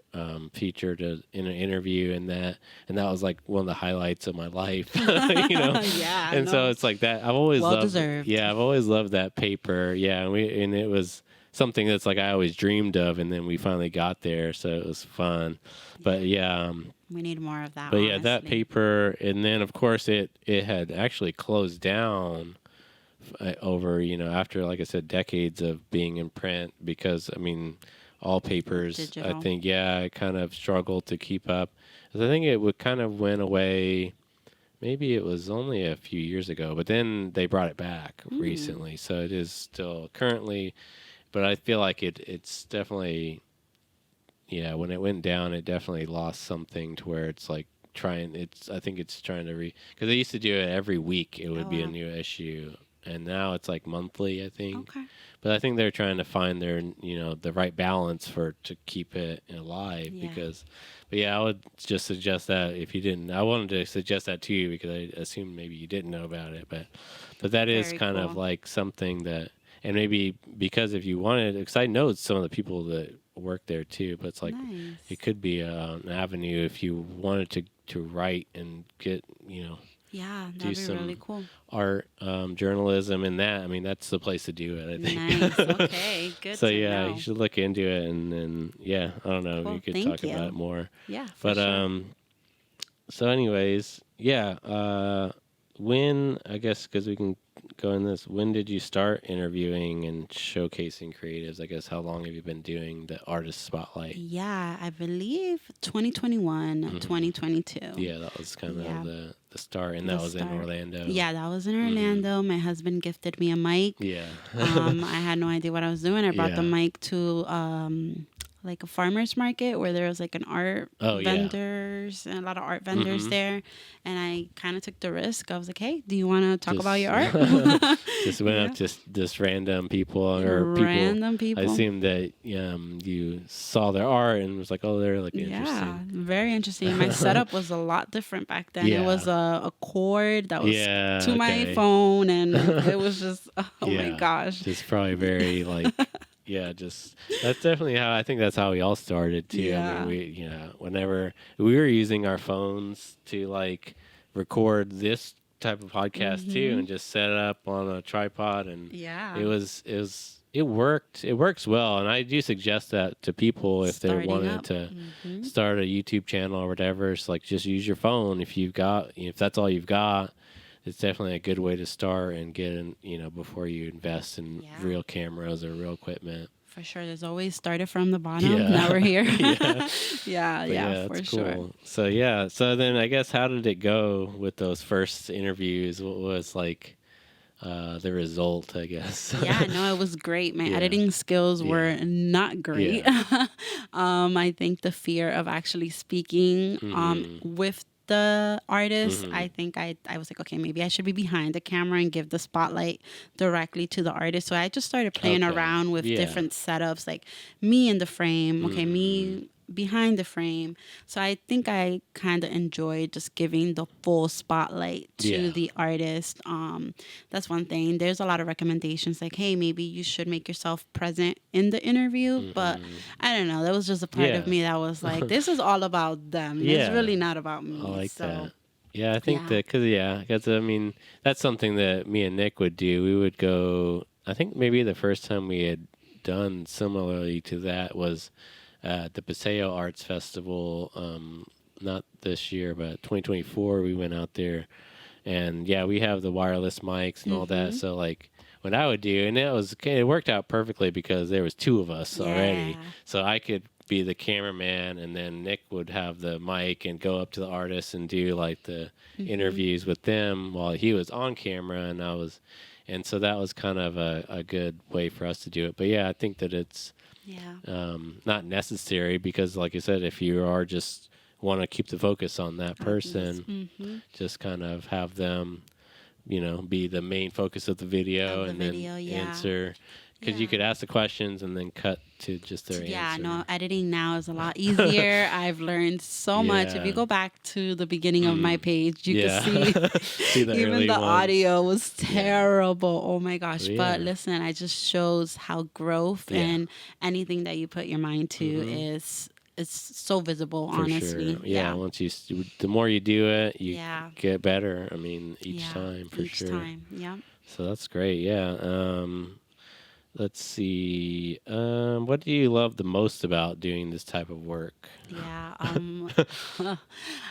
featured in an interview in that, and that was like one of the highlights of my life. Yeah, And so no. it's like that. I've always Well loved. deserved. Yeah, I've always loved that paper. Yeah, and it was something that's like I always dreamed of, and then we finally got there, so it was fun. But yeah, We need more of that. but yeah, that honestly. paper, and then of course it had actually closed down over after, like I said, decades of being in print, because I mean all papers. Digital. I think, I kind of struggled to keep up. 'Cause I think it would kind of went away. Maybe it was only a few years ago, but then they brought it back recently. So it is still currently, but I feel like it's definitely, when it went down, it definitely lost something to where it's like I think it's trying to because they used to do it every week. It would be a new issue. And now it's like monthly, I think. Okay. But I think they're trying to find their, the right balance to keep it alive because, but I would just suggest that if you didn't, I wanted to suggest that to you because I assumed maybe you didn't know about it, but that is Very kind of cool. like something that, and maybe because if you wanted, because I know some of the people that work there too, but it's like, Nice. it could be an avenue if you wanted to write and get, Yeah, do that'd be some really cool. art, journalism, and that. I mean, that's the place to do it, I think. Nice. Okay. Good. So to yeah, know. you should look into it, and then I don't know, Cool. you could Thank talk you. about it more. Yeah. For But sure. so anyways, when I guess because we can go in this, when did you start interviewing and showcasing creatives? I guess how long have you been doing the artist spotlight? Yeah, I believe 2021, 2022. Yeah, that was kind Yeah. of the start, and The that was in start. Orlando. Yeah, that was in Orlando. My husband gifted me a mic. Yeah. I had no idea what I was doing. I brought the Yeah. mic to like a farmer's market where there was like an art vendors and a lot of art vendors there. And I kind of took the risk. I was like, hey, do you want to talk about your art? Just went up to just random people or random people. I assumed that you saw their art and was like, oh, they're like interesting. Yeah, very interesting. My setup was a lot different back then. It was a cord that was to my phone, and it was just, my gosh. Just probably very like, just that's definitely how I think that's how we all started too. Yeah. I mean, whenever we were using our phones to like record this type of podcast too, and just set it up on a tripod, and it worked. It works well, and I do suggest that to people if they wanted to start a YouTube channel or whatever. It's like just use your phone if that's all you've got. It's definitely a good way to start and get in, before you invest in real cameras or real equipment. For sure. There's always started from the bottom. Now we're here. For sure. Cool. So then I guess how did it go with those first interviews? What was like the result, I guess? It was great. My editing skills were not great. I think the fear of actually speaking with the artist, I think I was like, okay, maybe I should be behind the camera and give the spotlight directly to the artist. So I just started playing around with different setups, like me in the frame, me behind the frame. So I think I kind of enjoyed just giving the full spotlight to the artist. That's one thing. There's a lot of recommendations like, hey, maybe you should make yourself present in the interview. But I don't know. That was just a part of me that was like, this is all about them. It's really not about me. I like that. Yeah, I think that because I mean, that's something that me and Nick would do. We would go, I think maybe the first time we had done similarly to that was the Paseo Arts Festival, not this year, but 2024, we went out there, and we have the wireless mics and all that. So like, what I would do, and it worked out perfectly because there was two of us already, so I could be the cameraman, and then Nick would have the mic and go up to the artists and do like the interviews with them while he was on camera, and so that was kind of a good way for us to do it. But I think that it's not necessary because, like you said, if you are just want to keep the focus on that person, just kind of have them, be the main focus of the video and then answer. Because you could ask the questions and then cut to just their answer. Editing now is a lot easier. I've learned so much. If you go back to the beginning of my page, you can see even the audio was terrible. Oh my gosh. But listen, it just shows how growth and anything that you put your mind to is so visible, honestly. Sure. Once the more you do it, you get better. I mean, each time, for sure. Each time, So that's great, Let's see. What do you love the most about doing this type of work? Yeah.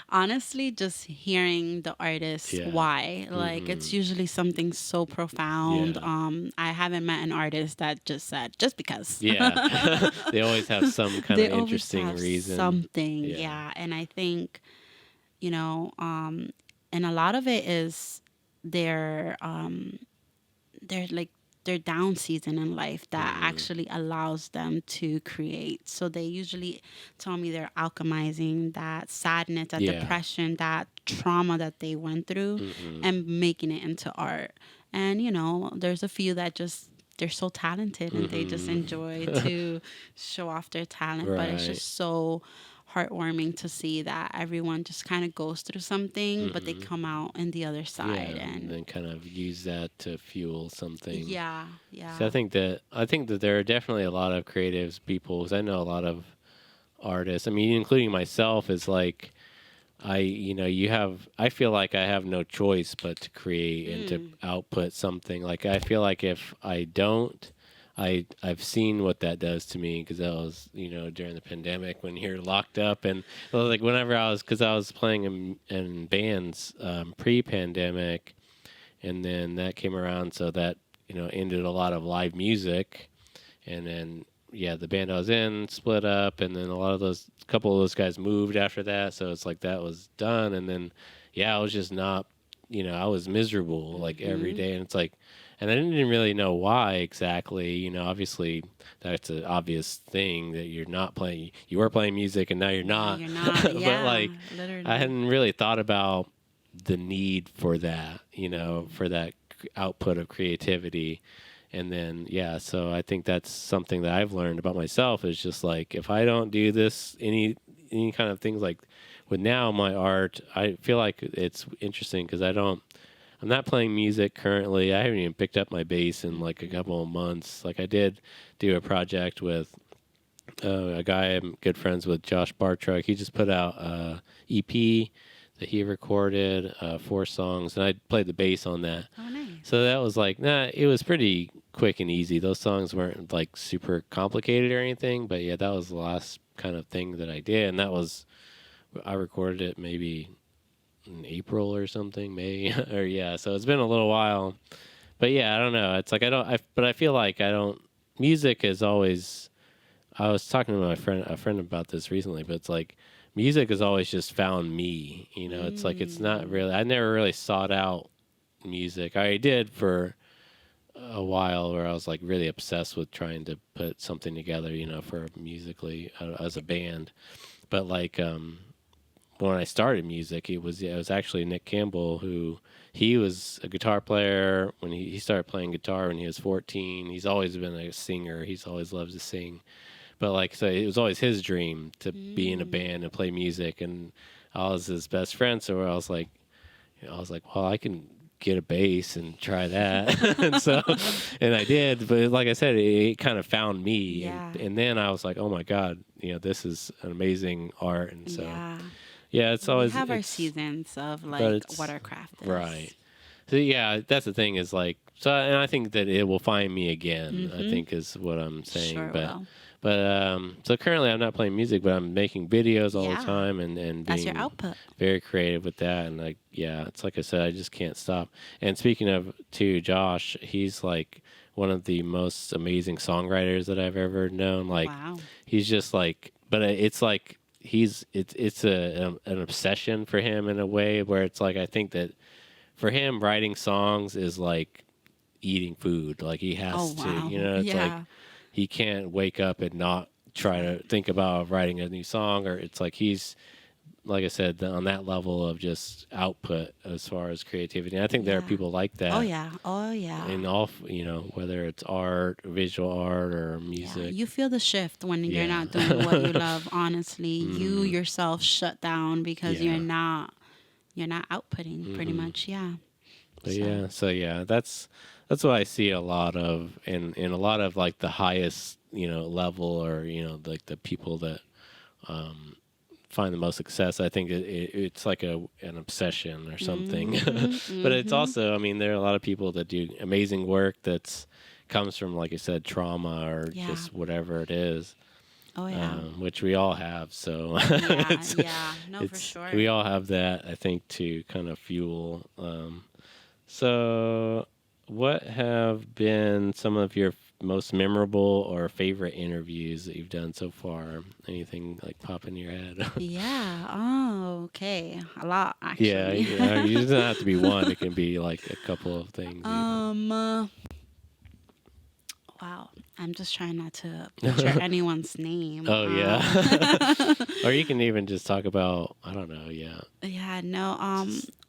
Honestly, just hearing the artist Yeah. why. Like it's usually something so profound. Yeah. I haven't met an artist that just said just because. Yeah. They always have some kind of They always interesting have reason. something. Yeah. Yeah. And I think, you know, and a lot of it is their their like their down season in life that Mm. actually allows them to create. So they usually tell me they're alchemizing that sadness, that Yeah. depression, that trauma that they went through Mm-hmm. and making it into art. And you know, there's a few that just they're so talented and they just enjoy Mm-hmm. to show off their talent, but it's Right. just so heartwarming to see that everyone just kind of goes through something but they Mm-hmm. come out in the other Yeah, side. and And then kind of use that to fuel something. yeah, So yeah. I think that there are definitely a lot of creatives people, because I know a lot of artists. I mean, including myself, is like I feel like I have no choice but to create and to Mm. output something. Like I feel like if I don't, I've seen what that does to me, because that was during the pandemic when you're locked up, and well, like whenever because I was playing in bands pre-pandemic, and then that came around, so that ended a lot of live music, and then yeah, the band I was in split up, and then a couple of those guys moved after that, so it's like that was done, and then yeah, I was just not, I was miserable like every Mhm. day, and it's like, and I didn't really know why exactly, obviously that's an obvious thing that you're not playing, you were playing music and now you're Now not, you're not. but Yeah, like I literally. hadn't really thought about the need for that, Mm. for that output of creativity. And then yeah, so I think that's something that I've learned about myself, is just like if I don't do this, any kind of things, like with now my art, I feel like it's interesting because I'm not playing music currently. I haven't even picked up my bass in like a Mhm. couple of months. Like I did do a project with a guy I'm good friends with, Josh Bartruck. He just put out a EP that he recorded, 4 songs, and I played the bass on that. Oh, So nice. that was like, it was pretty quick and easy. Those songs weren't like super complicated or anything, but yeah, that was the last kind of thing that I did, and I recorded it maybe in April or something, May or yeah. So it's been a little while, but yeah, I don't know. It's like but I feel like I don't. Music is always. I was talking to a friend about this recently, but it's like music has always just found me. It's like it's not Mm. really. I never really sought out music. I did for a while, where I was like really obsessed with trying to put something together, for musically as a band. But like when I started music, it was actually Nick Campbell, who he was a guitar player when he started playing guitar when he was 14. He's always been a singer. He's always loved to sing. But like, so it was always his dream to be in a Mm. band and play music, and I was his best friend. So I was like, well, I can get a bass and try that. And so, and I did. But like I said, it kind of found me. Yeah. And then I was like, oh my God, this is an amazing art. And so, Yeah. yeah, We have our seasons of but like what it's our craft right. is. So yeah, that's the thing, is like, so, and I think that it will find me again, I Mhm. think is what I'm saying. Sure will. But so currently I'm not playing music, but I'm making videos all the Yeah. time, and That's your being output. very creative with that. And like, yeah, it's like I said, I just can't stop. And speaking of too, Josh, he's like one of the most amazing songwriters that I've ever known. Like Wow. he's just like, but it's like it's an obsession for him in a way, where it's like I think that for him writing songs is like eating food. Like he Oh, has to, wow. it's like Yeah. he can't wake up and not try to think about writing a new song, or it's like he's, like I said, on that level of just output as far as creativity. And I think there are Yeah. people like Oh, that yeah. Oh, yeah. in all, whether it's art, visual art, or Yeah, music. you feel the shift when you're Yeah. not doing what you love. Honestly, you Hmm. yourself shut down because Yeah. you're not outputting pretty Hmm. much. Yeah. But So, yeah, so yeah, that's what I see a lot of, in a lot of like the highest, level, or like the people that um, find the most success. I think it's like an obsession or something. mhm, But it's mhm. also, I mean, there are a lot of people that do amazing work that's comes from, like I said, trauma or Yeah. just whatever it is. Oh yeah. Which we all have. So Yeah. Yeah. No, for it's sure. we all have that, I think, to kind of fuel. So, what have been some of your most memorable or favorite interviews that you've done so far? Anything like pop in your head? Yeah. Oh, okay. A lot, Yeah, actually. yeah. It doesn't have to be one. It can be like a couple of things. Wow. I'm just trying not to butcher anyone's name. Oh yeah. Or you can even just talk about, I don't know. Yeah. Yeah. No.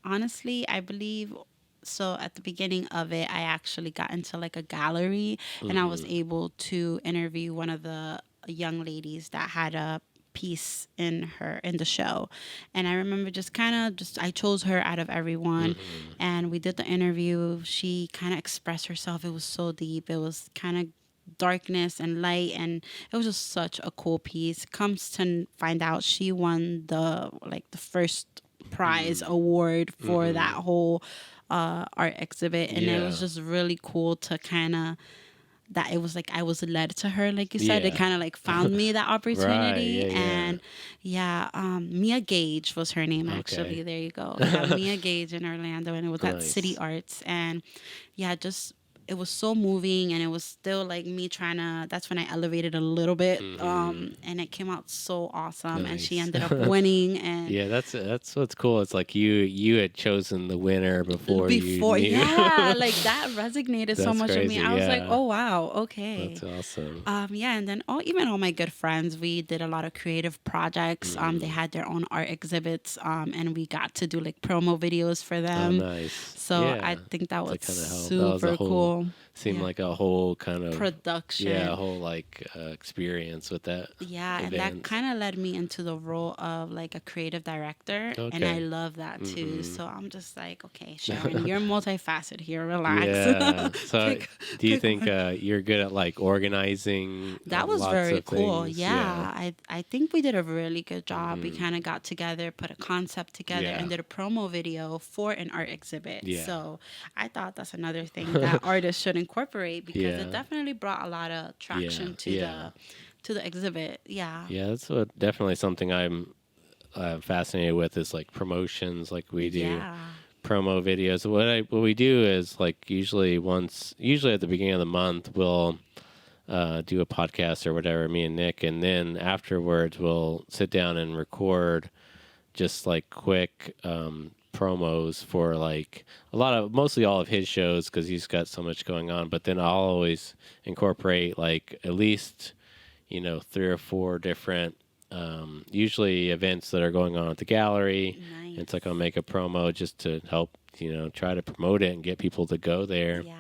Honestly, I believe. So at the beginning of it, I actually got into like a gallery, and I was able to interview one of the young ladies that had a piece in the show. And I remember just kind of just I chose her out of everyone, and we did the interview. She kind of expressed herself. It was so deep. It was kind of darkness and light, and it was just such a cool piece. Comes to find out, she won the first prize award for that whole art exhibit, and it was just really cool to kind of that it was like I was led to her, like you said. It kind of like found me that opportunity. Right, And Mia Gage was her name, actually. Okay. There you go. Yeah, Mia Gage in Orlando, and it was at Nice. City Arts. And just it was so moving, and it was still like me trying to. That's when I elevated a little bit, and it came out so awesome. And she Nice. ended up winning. And Yeah, that's what's cool. It's like you had chosen the winner before you knew. Yeah, like that resonated so That's much with me. crazy, I was like, yeah. oh wow, okay. That's awesome. And then even all my good friends, we did a lot of creative projects. They had their own art exhibits, and we got to do like promo videos for them. Oh, nice. So Yeah. I think that was kinda help. That super was a whole- cool. Seemed like a whole kind of Production. Yeah, a whole like experience with that. Yeah, and event. that kind of led me into the role of like a creative director, and I Okay. love that too. So I'm just like, okay, Sharon, you're multifaceted here. Relax. Yeah. So, do you pick think you're good at like organizing? That was lots very of cool. things? Yeah. I think we did a really good job. We kind of got together, put a concept together, Yeah. and did a promo video for an art exhibit. Yeah. So I thought that's another thing that artists should incorporate, because Yeah. it definitely brought a lot of traction to the exhibit. Yeah. Yeah, that's definitely something I'm fascinated with is like promotions, like we do. Yeah. Promo videos. What we do is like usually at the beginning of the month we'll do a podcast or whatever, me and Nick, and then afterwards we'll sit down and record just like quick promos for like mostly all of his shows, because he's got so much going on. But then I'll always incorporate like at least 3 or 4 different usually events that are going on at the gallery. Nice. It's like I'll make a promo just to help try to promote it and get people to go there. Yeah.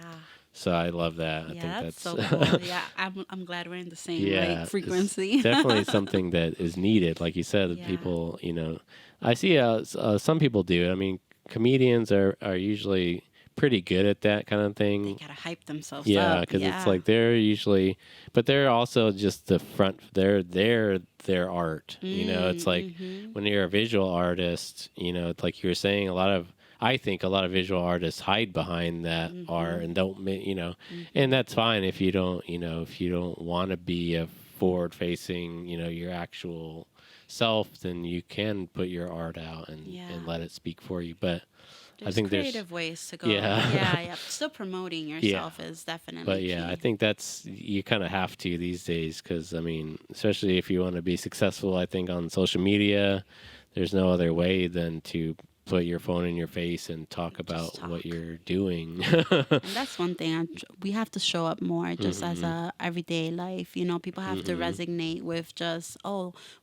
So I love that. I Yeah, think that's so cool. Yeah, I'm glad we're in the same yeah, like frequency. it's definitely something that is needed. Like you said, Yeah. people, I see some people do it. I mean, comedians are usually pretty good at that kind of thing. They gotta hype themselves Yeah, up. because it's like they're usually, but they're also just the front. They're their art. It's like when you're a visual artist, it's like you were saying, I think a lot of visual artists hide behind that art and don't, and that's fine if you don't, if you don't want to be a forward facing, your actual self, then you can put your art out and let it speak for you. But I think creative ways to go. Yeah. Yeah. Still promoting yourself is definitely But key. I think you kind of have to these days, because I mean, especially if you want to be successful, I think on social media, there's no other way than to put your phone in your face and talk about what you're doing. And that's one thing we have to show up more just as a everyday life. People have to resonate with just,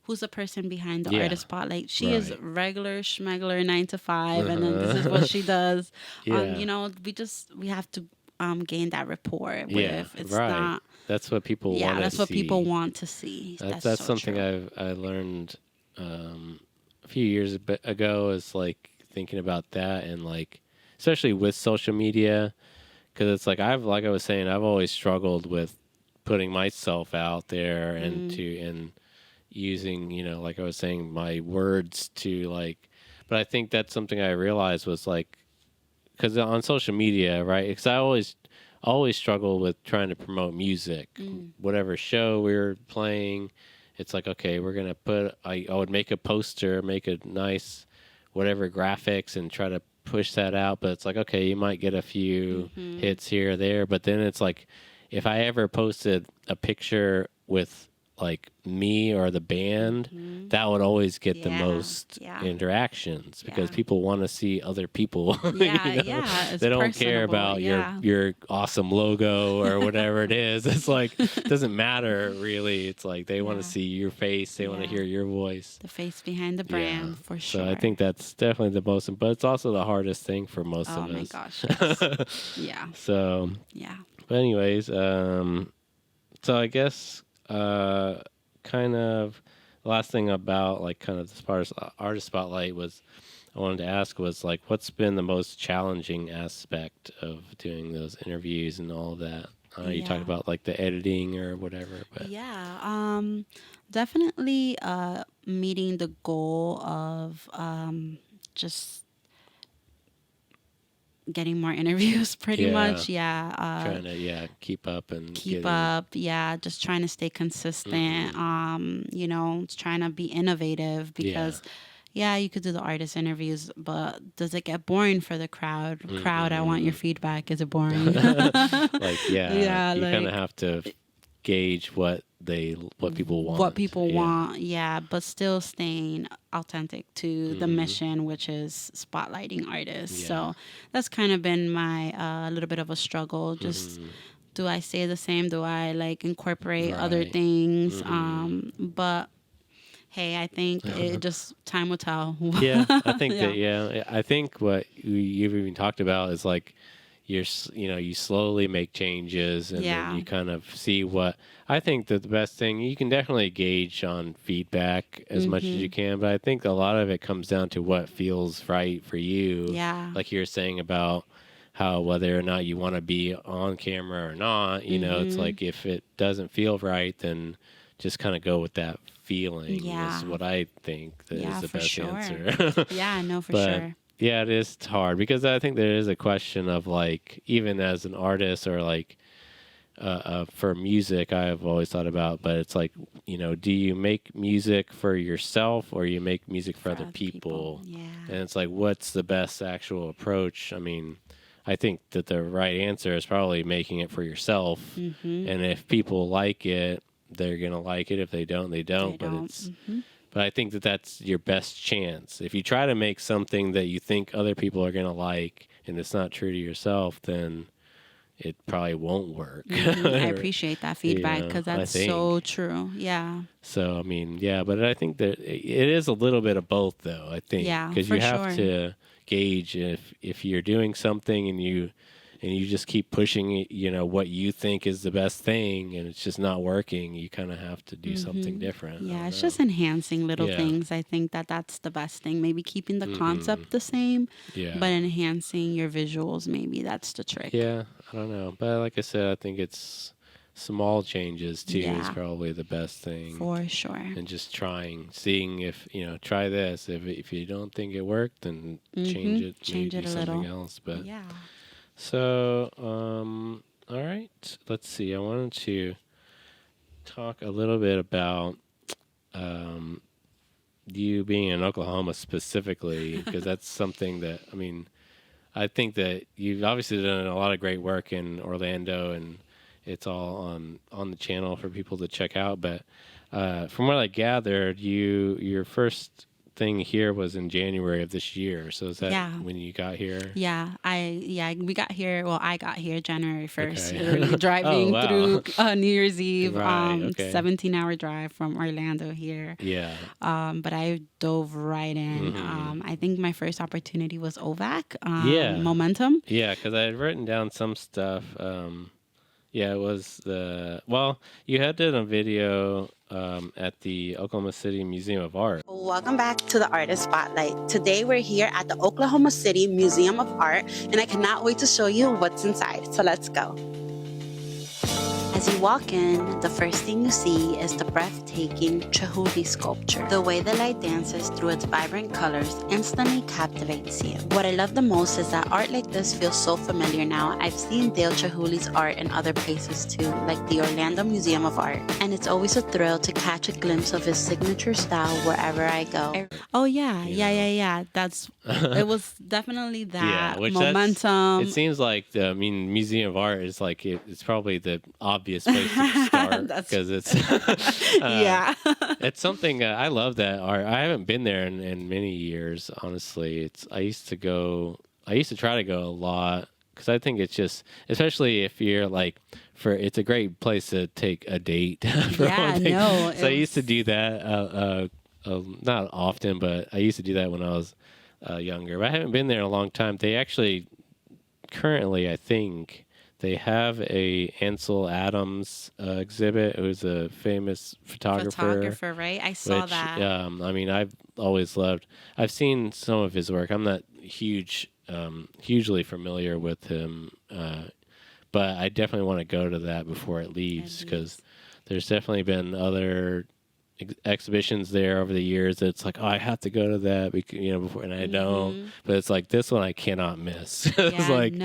who's the person behind the artist spotlight? She is regular schmegler 9 to 5, and then this is what she does. We have to gain that rapport with. It's not. That's what people want to see. Yeah, that's what people want to see. That's so something true. I learned a few years ago, is like thinking about that, and like especially with social media, because it's like I was saying, I've always struggled with putting myself out there and using like I was saying, my words to like. But I think that's something I realized was like, because on social media, right? Because I always always struggled with trying to promote music. Whatever show we were playing, it's like, okay, we're going to I would make a poster, make a nice whatever graphics and try to push that out. But it's like, okay, you might get a few hits here or there. But then it's like, if I ever posted a picture with like me or the band, that would always get the most interactions because people want to see other people. It's they don't care about your awesome logo or whatever it is. It's like, it doesn't matter really. It's like they want to see your face. They want to hear your voice. The face behind the brand, for sure. So I think that's definitely the most, but it's also the hardest thing for most of us. Oh my gosh, yes. Yeah. So, but anyways, so I guess kind of the last thing about like kind of this artist spotlight was I wanted to ask was like, what's been the most challenging aspect of doing those interviews and all of that? You talked about like the editing or whatever, but definitely meeting the goal of just getting more interviews pretty much. Trying to keep up and just trying to stay consistent. Trying to be innovative because you could do the artist interviews, but does it get boring for the crowd? I want your feedback. Is it boring? You kind of have to gauge what people want. But still staying authentic to the mission, which is spotlighting artists. So that's kind of been my little bit of a struggle. Just do I say the same? Do I like incorporate other things? But hey, I think it just time will tell. I think that I think what you've even talked about is like you slowly make changes and then you kind of see what I think that the best thing you can definitely gauge on feedback as much as you can, but I think a lot of it comes down to what feels right for you. Like you're saying about how whether or not you want to be on camera or not, it's like if it doesn't feel right, then just kind of go with that feeling is what I think that is the best answer. For sure. Yeah, it is hard because I think there is a question of like, even as an artist or like for music, I've always thought about, but it's like, do you make music for yourself or you make music for other people? And it's like, what's the best actual approach? I mean, I think that the right answer is probably making it for yourself. And if people like it, they're going to like it. If they don't, they don't. But I think that that's your best chance. If you try to make something that you think other people are going to like and it's not true to yourself, then it probably won't work. I appreciate that feedback because that's so true. So, I mean, but I think that it is a little bit of both, though, I think. Because you have to gauge if you're doing something and you just keep pushing what you think is the best thing and it's just not working, you kind of have to do something different. It's just enhancing little things. I think that's the best thing. Maybe keeping the concept the same, but enhancing your visuals, maybe that's the trick. I don't know. But like I said, I think it's small changes too is probably the best thing. For sure. And just seeing if, try this. If you don't think it worked, then change it. Change it a little. Something else. But so, all right, let's see. I wanted to talk a little bit about you being in Oklahoma specifically, because that's something that, I mean, I think that you've obviously done a lot of great work in Orlando, and it's all on the channel for people to check out. But from what I gathered, your first thing here was in January of this year. So is that when you got here? We got here. Well, I got here January 1st, driving through New Year's Eve. 17-hour drive from Orlando here. But I dove right in. I think my first opportunity was OVAC. Momentum. Because I had written down some stuff. It was you had done a video at the Oklahoma City Museum of Art. Welcome back to the Artist Spotlight. Today we're here at the Oklahoma City Museum of Art, and I cannot wait to show you what's inside. So let's go. As you walk in, the first thing you see is the breathtaking Chihuly sculpture. The way the light dances through its vibrant colors instantly captivates you. What I love the most is that art like this feels so familiar now. I've seen Dale Chihuly's art in other places too, like the Orlando Museum of Art, and it's always a thrill to catch a glimpse of his signature style wherever I go. Oh yeah. That's it was definitely that momentum. It seems like Museum of Art is like it's probably the obvious place to start because it's yeah. It's something I love that art. I haven't been there in many years, honestly. I used to try to go a lot because I think it's just, especially if you're like, it's a great place to take a date. So I used to do that. Not often, but I used to do that when I was younger. But I haven't been there in a long time. They actually, currently, I think, they have a Ansel Adams exhibit, who's a famous photographer. Right? I saw that. I've seen some of his work. I'm not hugely familiar with him, but I definitely want to go to that before it leaves because there's definitely been other exhibitions there over the years. It's like, I have to go to that, before, and I don't. But it's like this one I cannot miss. It's like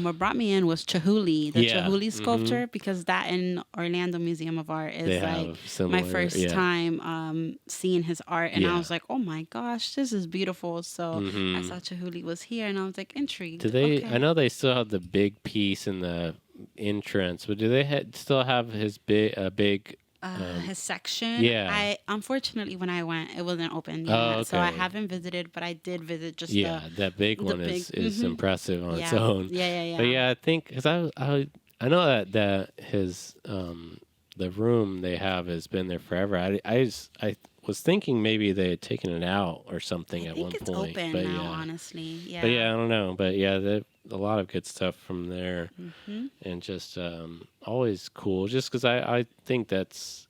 what brought me in was Chihuly, the Chihuly sculpture, because that in Orlando Museum of Art is like my first time seeing his art, and I was like, oh my gosh, this is beautiful. So I saw Chihuly was here, and I was like intrigued. Do they? Okay. I know they still have the big piece in the entrance, but do they still have his big? His section. Yeah. I unfortunately when I went, it wasn't open yet, okay. So I haven't visited, but I did visit just that big one is impressive on its own. Yeah. But I think because I know that his the room they have has been there forever. I was thinking maybe they had taken it out or something at one point. It's open but now, honestly. Yeah. But I don't know. But a lot of good stuff from there, and just always cool. Just because I think there's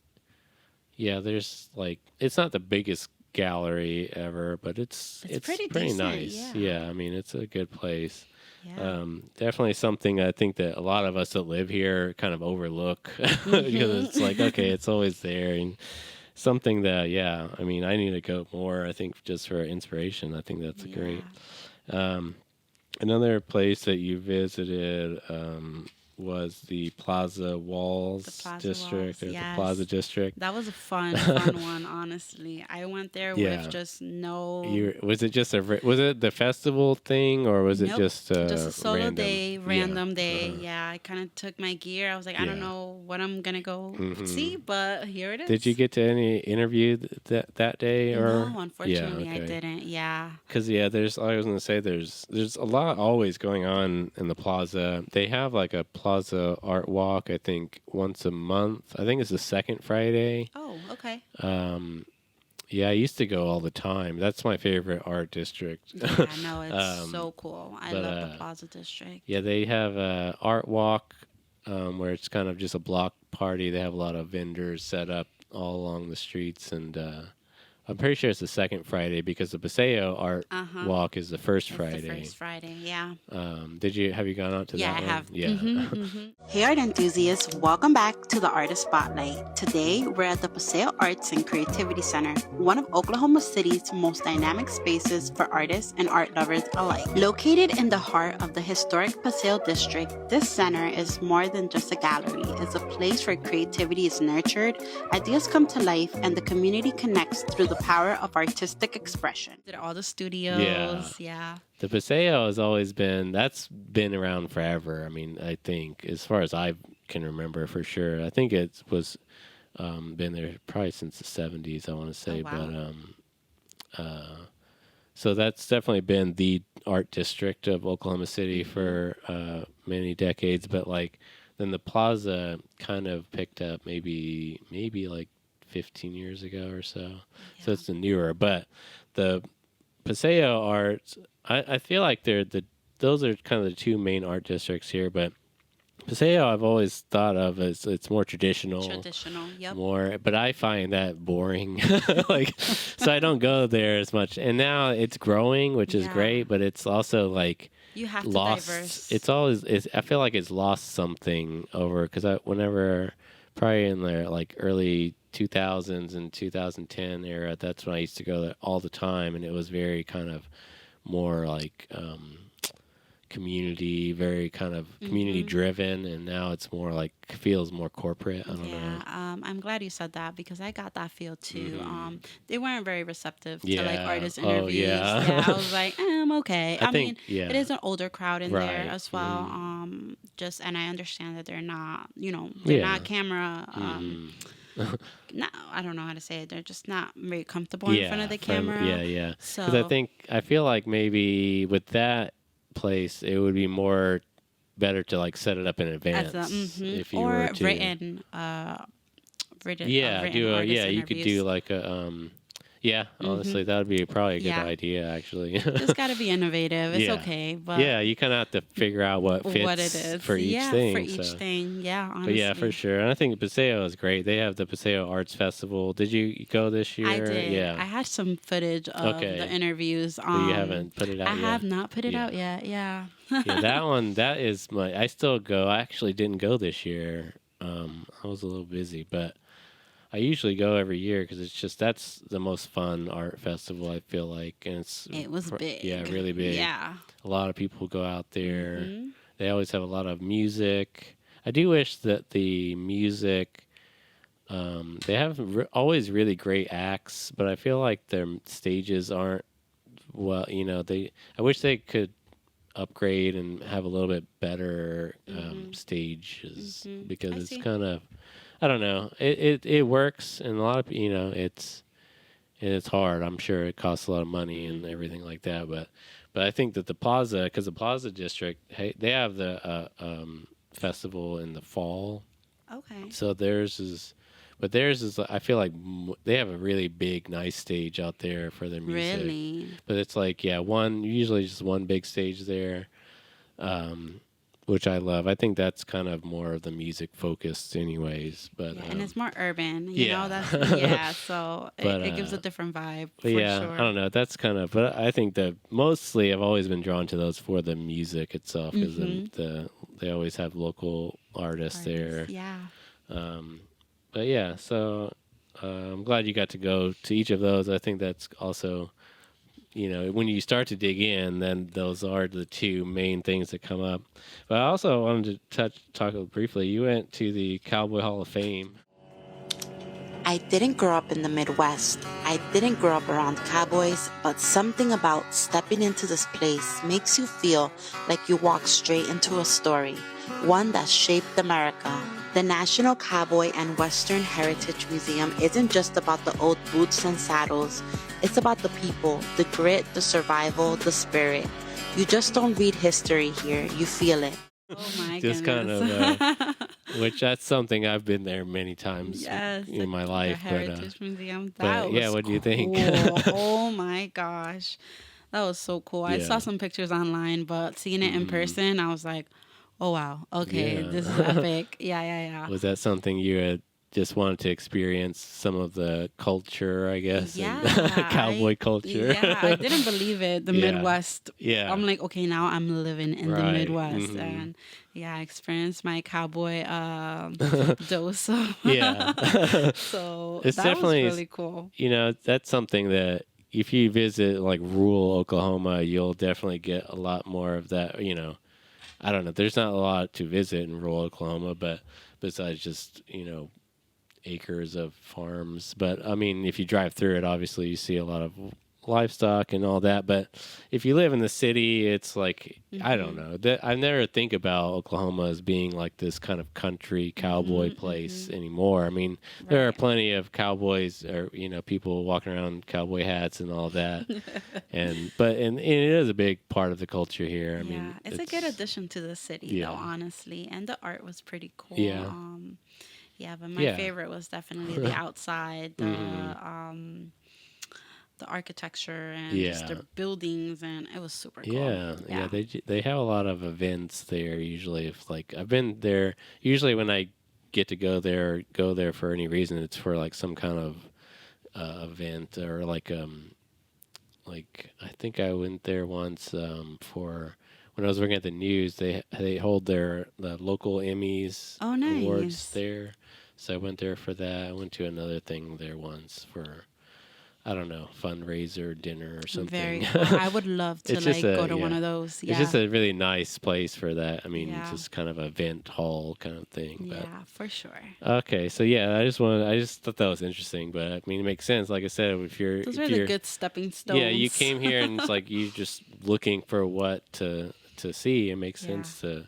like, it's not the biggest gallery ever, but it's pretty decent, nice. Yeah, I mean, it's a good place. Yeah. Definitely something I think that a lot of us that live here kind of overlook because it's like, okay, it's always there, and something that I mean, I need to go more. I think just for inspiration. I think that's great. Another place that you visited was the Plaza Walls District, or the Plaza District. That was a fun one, honestly. I went there with just no... Was it the festival thing, or was it just a solo random day. Yeah, I kind of took my gear. I was like, I don't know what I'm going to go see, but here it is. Did you get to any interview that day? Or? No, unfortunately, I didn't. Yeah. Because, I was going to say, there's a lot always going on in the Plaza. They have like a Plaza Art Walk, I think, once a month. I think it's the second Friday. Oh, okay. I used to go all the time. That's my favorite art district. Yeah, no, it's so cool. I love the Plaza District. Yeah, they have a art walk where it's kind of just a block party. They have a lot of vendors set up all along the streets, and I'm pretty sure it's the second Friday because the Paseo Art Walk is the first Friday. The first Friday, yeah. Have you gone out to that one? I have. Yeah. Hey, art enthusiasts, welcome back to the Artist Spotlight. Today, we're at the Paseo Arts and Creativity Center, one of Oklahoma City's most dynamic spaces for artists and art lovers alike. Located in the heart of the historic Paseo District, this center is more than just a gallery. It's a place where creativity is nurtured, ideas come to life, and the community connects through the power of artistic expression. Did all the studios, yeah. The Paseo has always been around forever. I mean, I think as far as I can remember, for sure. I think it was been there probably since the 70s, I want to say. Oh, wow. But so that's definitely been the art district of Oklahoma City for many decades. But like then the Plaza kind of picked up maybe like 15 years ago or so. Yeah. So it's the newer, but the Paseo Arts, I feel like those are kind of the two main art districts here, but Paseo I've always thought of as it's more traditional, yep. More, but I find that boring. So I don't go there as much. And now it's growing, which is great, but it's also like You have to lost. diverse. It's always. I feel like it's lost something over because whenever probably in the like early 2000s and 2010 era, that's when I used to go there all the time, and it was very kind of more like community, very kind of community Hmm. driven, and now it's more like feels more corporate. I don't know. Yeah, I'm glad you said that because I got that feel too. Hmm. They weren't very receptive to like Yeah. artist Oh interviews. Yeah, I yeah. was like, I'm okay. I I mean, think yeah. it is an older crowd in there Right. as well. Mm. Just and I understand that they're not, they're Yeah. not camera. Hmm. No, I don't know how to say it. They're just not very comfortable in front of Yeah. the Yeah. camera. Yeah. Because So I feel like maybe with that place, it would be more better to like set it up in as a advance if you were or to. Yeah, written artist you could do interviews. like a yeah, Hmm. honestly that would be probably a good Yeah, idea actually. just got to be innovative. It's Yeah. okay, but Yeah, you kind of have to figure out what what it fits is. for each Yeah, for thing, each so. thing. Yeah, But yeah, for honestly. sure. And I think Paseo is great. They have the Paseo Arts Festival. Did you go this I year? did. Yeah. I had some footage of the Okay. interviews. But you haven't put it I out have yet? not put it Yeah. out yet. Yeah. Yeah, that one, that is my, I still go. I actually didn't go this year. I was a little busy, but I usually go every year because it's just that's the most fun art festival I feel like, and it's It was yeah, big. really big. Yeah. A lot of people go out there. Hmm. They always have a lot of music. I do wish that the music, they have always really great acts, but I feel like their stages aren't well. They. I wish they could upgrade and have a little bit better Hmm. stages Hmm. because I it's see. kind of I don't know. It works, and a lot of it's hard. I'm sure it costs a lot of money and Hmm. everything like that. But I think that the Plaza, because the Plaza District, hey, they have the festival in the fall, Okay. so theirs is. I feel like they have a really big, nice stage out there for their music. Really? But it's like yeah, usually just one big stage there. Um, which I love. I think that's kind of more of the music focused, anyways. But Yeah, and it's more urban. yeah, That's yeah. So but it gives a different vibe but for yeah, I sure. don't know. That's kind of. But I think that mostly I've always been drawn to those for the music itself because Hmm. they always have local artists there. Artists. Yeah. Um, but yeah, so I'm glad you got to go to each of those. I think that's also when you start to dig in, then those are the two main things that come up. But I also wanted to talk briefly. You went to the Cowboy Hall of Fame. I didn't grow up in the Midwest. I didn't grow up around cowboys, but something about stepping into this place makes you feel like you walk straight into a story, one that shaped America. The National Cowboy and Western Heritage Museum isn't just about the old boots and saddles. It's about the people, the grit, the survival, the spirit. You just don't read history here, you feel it. Oh my Just kind of, goodness. which that's something I've been there many times Yes, in my the life. Heritage Museum. But That yeah, was what do you think? cool. Oh my gosh. That was so cool. I saw Yeah. some pictures online, but seeing it in Mm, person, I was like, oh wow. Okay, this is yeah. epic. Yeah, yeah, Was that something you had just wanted to experience some of the culture, I guess, and cowboy culture? yeah, I didn't believe it. The Yeah. Midwest. Yeah. I'm like, okay, now I'm living in the Right. Midwest, Hmm. and yeah, I experienced my cowboy dose. Yeah. So It's that was definitely, really cool. that's something that if you visit like rural Oklahoma, you'll definitely get a lot more of that. I don't know. There's not a lot to visit in rural Oklahoma, but besides just, acres of farms. But I mean, if you drive through it, obviously you see a lot of livestock and all that. But if you live in the city, it's like I don't Hmm. know. That I never think about Oklahoma as being like this kind of country cowboy Hmm. place Hmm. anymore. I mean, there are Right. plenty of cowboys or people walking around in cowboy hats and all that. And it is a big part of the culture here. I Yeah, mean, it's a good addition to the city, yeah. though, honestly. And the art was pretty cool. Yeah. Yeah, but my Yeah. favorite was definitely the outside, Hmm. the architecture and just Yeah. the buildings, and it was super cool. Yeah. They have a lot of events there. Usually, if like I've been there. Usually, when I get to go there for any reason, it's for like some kind of event or like I think I went there once for when I was working at the news, they hold the local Emmys Oh, awards nice. there. So I went there for that. I went to another thing there once for, I don't know, fundraiser dinner or something. Very cool. I would love to It's just go to one of those. Yeah. It's just a really nice place for that. I mean, it's Yeah. just kind of a event hall kind of thing. But. Yeah, for sure. Okay, so yeah, I just thought that was interesting, but I mean, it makes sense. Like I said, Those if are you're, the good stepping stones. yeah, you came here and it's like you just looking for what to see. It makes sense to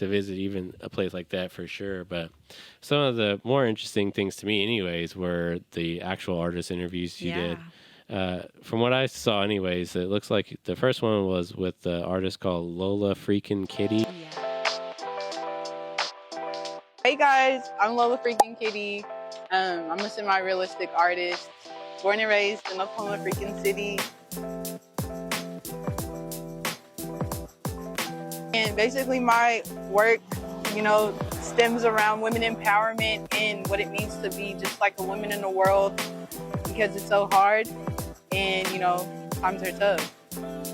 visit even a place like that for sure. But some of the more interesting things to me, anyways, were the actual artist interviews you did. From what I saw, anyways, it looks like the first one was with the artist called Lola Freakin' Kitty. Yeah. Hey guys, I'm Lola Freaking Kitty. I'm a semi-realistic artist, born and raised in Oklahoma freaking City. And basically my work, stems around women empowerment and what it means to be just like a woman in the world, because it's so hard and, times are tough.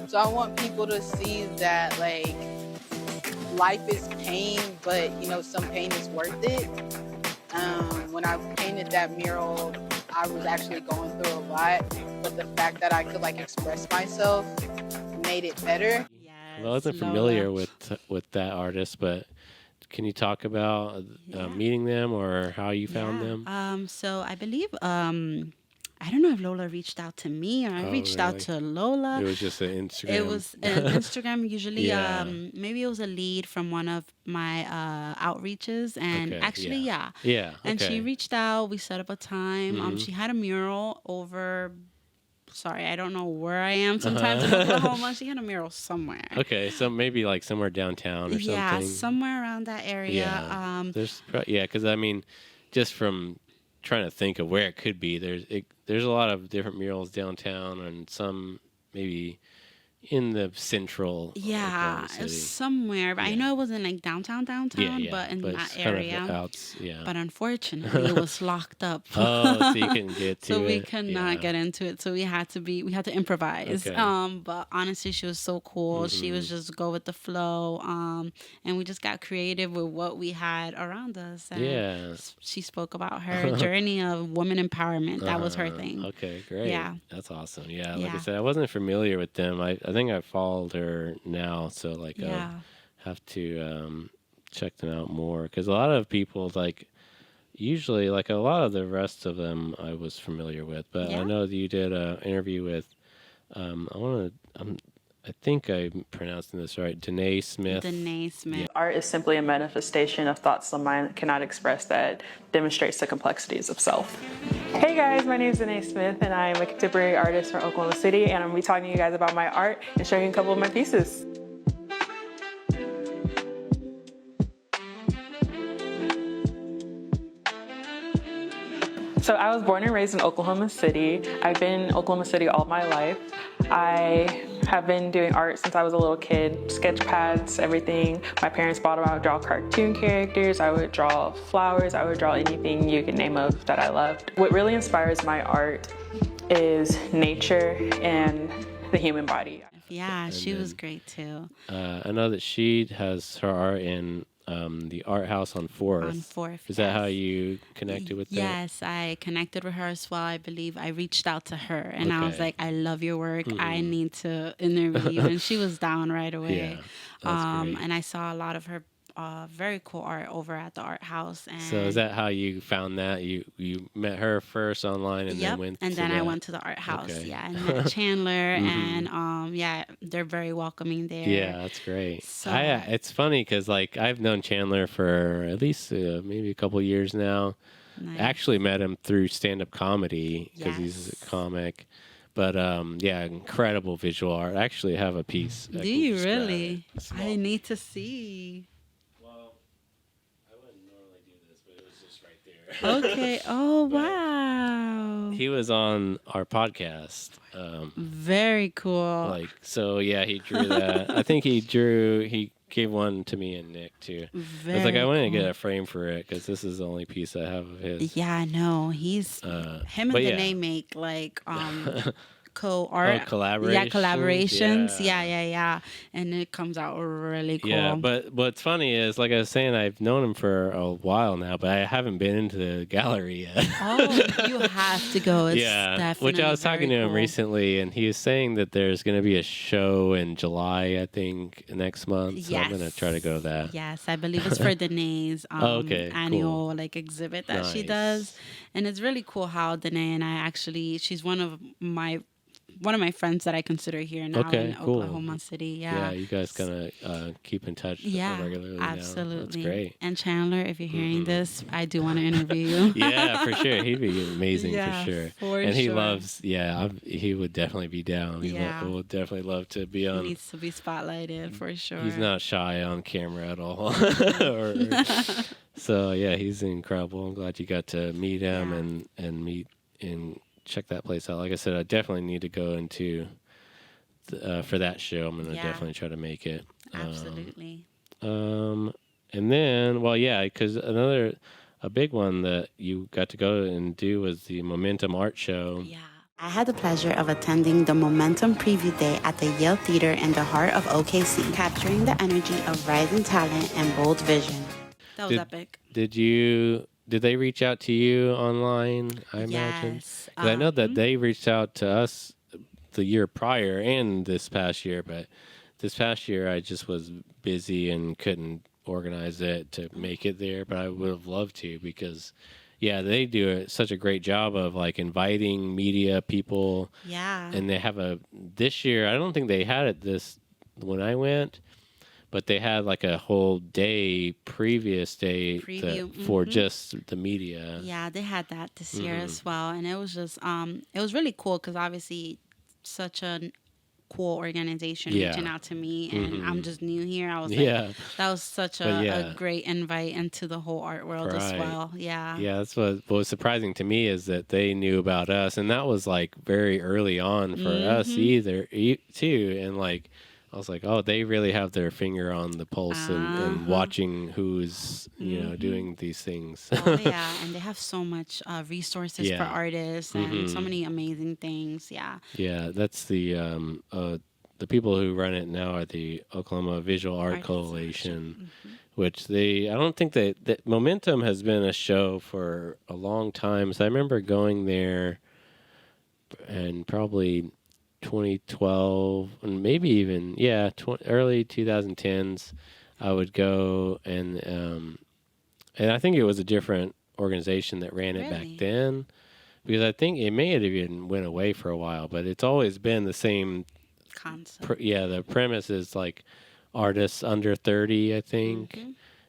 So I want people to see that, like, life is pain, but, some pain is worth it. When I painted that mural, I was actually going through a lot, but the fact that I could, express myself made it better. Yes, I wasn't familiar with that artist, but can you talk about meeting them or how you found them? So I believe I don't know if Lola reached out to me or I reached out to Lola. It was just an Instagram. It was an Instagram usually. Yeah. Maybe it was a lead from one of my outreaches, and actually, Yeah. And she okay. reached out. We set up a time. She had a mural over. Sorry, I don't know where I am sometimes in Oklahoma. She had a mural somewhere. Okay, so maybe like somewhere downtown or something. Yeah, somewhere around that area. Yeah. Because I mean, just from trying to think of where it could be, there's a lot of different murals downtown, and some maybe in the central. Yeah, Oklahoma it was City. somewhere. But I know it wasn't like downtown, Yeah, but in but that it's kind area. of yeah. But unfortunately, it was locked up. Oh, so you couldn't get to So we it. could not get into it. So we had to improvise. Okay. But honestly, she was so cool. She was just go with the flow. And we just got creative with what we had around us. And Yeah. she spoke about her journey of woman empowerment. That was her thing. Okay, great. Yeah. That's awesome. Yeah, like I Yeah. said, I wasn't familiar with them. I think I followed her now, so like Yeah. I have to check them out more, because a lot of people usually like a lot of the rest of them I was familiar with, but I know that you did an interview with I think I'm pronouncing this right, Danae Smith. Danae Smith. Art is simply a manifestation of thoughts the mind cannot express that demonstrates the complexities of self. Hey guys, my name is Danae Smith and I'm a contemporary artist from Oklahoma City, and I'm going to be talking to you guys about my art and showing you a couple of my pieces. So I was born and raised in Oklahoma City. I've been in Oklahoma City all my life. I have been doing art since I was a little kid, sketch pads, everything. My parents bought them. I would draw cartoon characters, I would draw flowers, I would draw anything you could name of that I loved. What really inspires my art is nature and the human body. Yeah, she was great too. I know that she has her art in the art house on 4th. On 4th. Is that how you connected with that? Yes, I connected with her as well. I believe I reached out to her and I was Okay. like, I love your work. I need to interview you. And she was down right away. Yeah, that's great. And I saw a lot of her very cool art over at the art house. And So is that how you found that? You met her first online and then went and to then I the- went to the art house. Okay. Yeah, and met Chandler, and they're very welcoming there. Yeah, that's great. So- It's funny because like I've known Chandler for at least maybe a couple years now. Nice. Actually met him through stand-up comedy because he's Yes. a comic. But incredible visual art. I actually have a piece. I Do can you describe really? it. It's I small. need to see. Well, I wouldn't normally do this, but it was just right there. Okay. Oh wow. He was on our podcast. Very cool. He drew that. I think he gave one to me and Nick too. I was like, I wanted to get a frame for it because this is the only piece I have of his. Yeah, no, he's him and but yeah. Danae make co-art. collaborations. Yeah, collaborations. Yeah. Yeah. And it comes out really cool. Yeah, but what's funny is, like I was saying, I've known him for a while now, but I haven't been into the gallery yet. Oh, you have to go. It's yeah, definitely which I was talking to very him cool. recently, and he was saying that there's going to be a show in July, I think, next month. So I'm going to try to go to that. Yes, I believe it's for Danae's Okay, annual like exhibit that she Nice. does, and it's really cool how Danae and I actually, she's one of my friends that I consider here now Okay, in cool. Oklahoma City. Yeah, Yeah. you guys gonna keep in touch regularly now. Absolutely. That's great. And Chandler, if you're hearing this, I do want to interview you. Yeah, for sure. He'd be amazing Yeah, for sure. for and he sure. loves, he would definitely be down. He Yeah. would definitely love to be He on. needs to be spotlighted for sure. He's not shy on camera at all. So yeah, he's incredible. I'm glad you got to meet him and meet and check that place out. Like I said, I definitely need to go into for that show. I'm gonna definitely try to make it. Absolutely. And then, well, yeah, because a big one that you got to go and do was the Momentum Art Show. Yeah. I had the pleasure of attending the Momentum Preview Day at the Yale Theater in the heart of OKC, capturing the energy of rising talent and bold vision. That was epic. Did they reach out to you online, I imagine? Yes. 'Cause I know that they reached out to us the year prior and this past year, but this past year I just was busy and couldn't organize it to make it there, but I would have loved to because, yeah, they do such a great job of like inviting media people. Yeah. And they have this year, I don't think they had it when I went, but they had like a whole previous day Preview. for just the media. Yeah, they had that this year as well, and it was just it was really cool because obviously such a cool organization reaching out to me, and I'm just new here. I was like, that was such a great invite into the whole art world as well. Yeah. Yeah, that's what was surprising to me is that they knew about us, and that was like very early on for us too, and like. I was like, oh, they really have their finger on the pulse and watching who's, doing these things. Oh, yeah. And they have so much resources for artists and so many amazing things. Yeah. Yeah, that's the people who run it now are the Oklahoma Visual Art Coalition, which I don't think that Momentum has been a show for a long time. So I remember going there and probably 2012 and maybe even early 2010s I would go and I think it was a different organization that ran it back then, because I think it may have even went away for a while, but it's always been the same concept. The premise is like artists under 30, I think.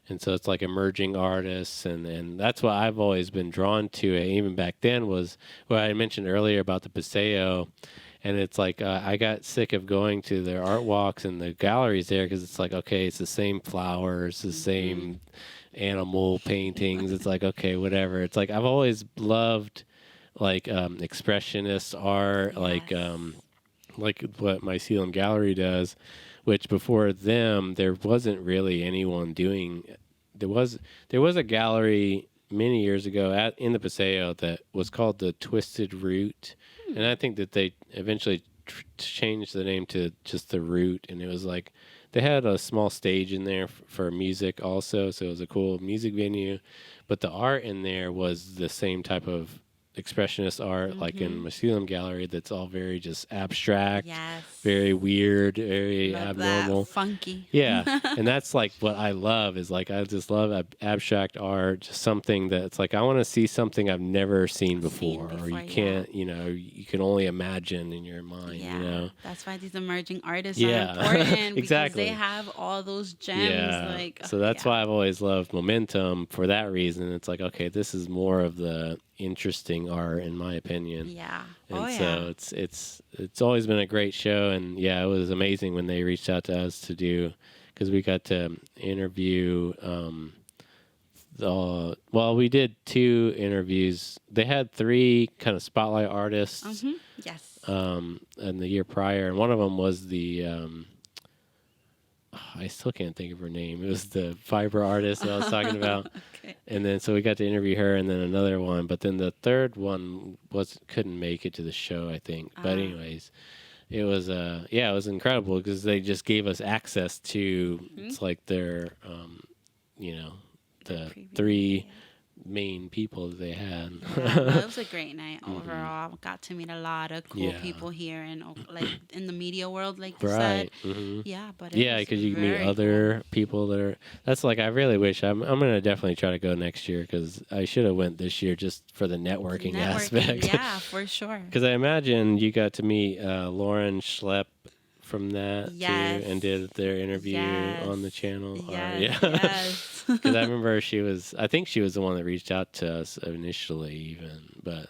And so it's like emerging artists, and that's what I've always been drawn to. Even back then was what I mentioned earlier about the Paseo. And it's like I got sick of going to their art walks and the galleries there because it's like, okay, it's the same flowers, the same animal paintings. It's like, okay, whatever. It's like I've always loved like expressionist art, like what Mycelium Gallery does, which before them there wasn't really anyone doing. There was a gallery many years ago in the Paseo that was called the Twisted Root. And I think that they eventually changed the name to just the Root. And it was like they had a small stage in there for music also. So it was a cool music venue. But the art in there was the same type of expressionist art like in Mycelium Gallery that's all very just abstract, very weird, very abnormal. Funky. Yeah. And that's like what I love is like I just love abstract art, just something that's like I want to see something I've never seen before or you can't, you can only imagine in your mind, That's why these emerging artists are important because they have all those gems. Yeah. So that's why I've always loved Momentum for that reason. It's like, okay, this is more of the interesting art in my opinion. Yeah. And so it's always been a great show, and it was amazing when they reached out to us to do, because we got to interview we did 2 interviews. They had 3 kind of spotlight artists. Yes. And the year prior, and one of them was the I still can't think of her name. It was the fiber artist that I was talking about. Okay. And then so we got to interview her, and then another one. But then the third one couldn't make it to the show, I think. But anyways, it was it was incredible because they just gave us access to it's like their the three main people that they had. It was a great night overall. Got to meet a lot of cool people here and like in the media world, like you said. Yeah, but because you meet other people that are. That's like I really wish I'm gonna definitely try to go next year because I should have went this year just for the networking aspect. Yeah, for sure. Because I imagine you got to meet Lauren Schlepp from that too, and did their interview on the channel. Yes. Because I remember I think she was the one that reached out to us initially, even. But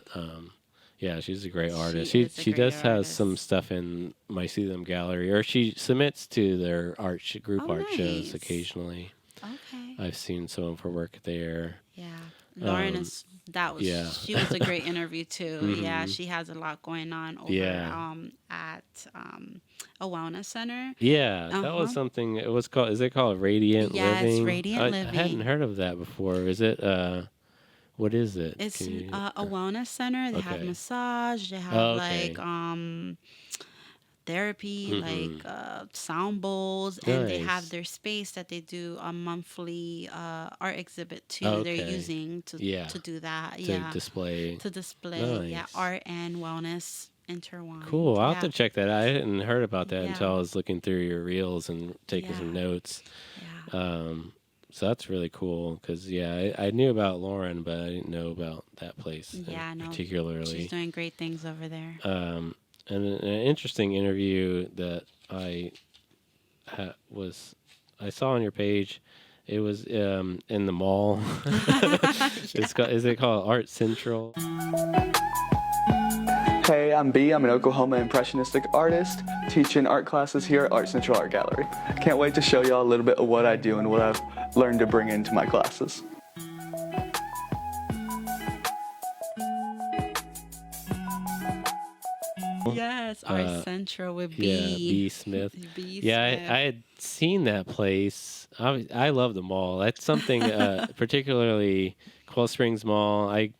she's a great artist. She does have some stuff in my See Them gallery, or she submits to their group art shows occasionally. Okay. I've seen some of her work there. Yeah. Lauren she was a great interview too. Yeah, she has a lot going on over at a wellness center. Yeah, that was something. It was called. Is it called Radiant Living? Yes, Radiant Living. I hadn't heard of that before. Is it? What is it? It's a wellness center. They have massage. They have therapy, like sound bowls, and they have their space that they do a monthly art exhibit too. They're using to do that. To display. Nice. Art and wellness intertwined. Cool. I'll have to check that out. I hadn't heard about that until I was looking through your reels and taking some notes. Yeah. So that's really cool because I knew about Lauren, but I didn't know about that place. Particularly. She's doing great things over there. And an interesting interview that I saw on your page. It was in the mall. Is it called Art Central? Hey, I'm B. I'm an Oklahoma impressionistic artist teaching art classes here at Art Central Art Gallery. Can't wait to show y'all a little bit of what I do and what I've learned to bring into my classes. Yes, Art Central with B. Yeah, B. Smith. I had seen that place. I love the mall. That's something particularly Coral Springs Mall. I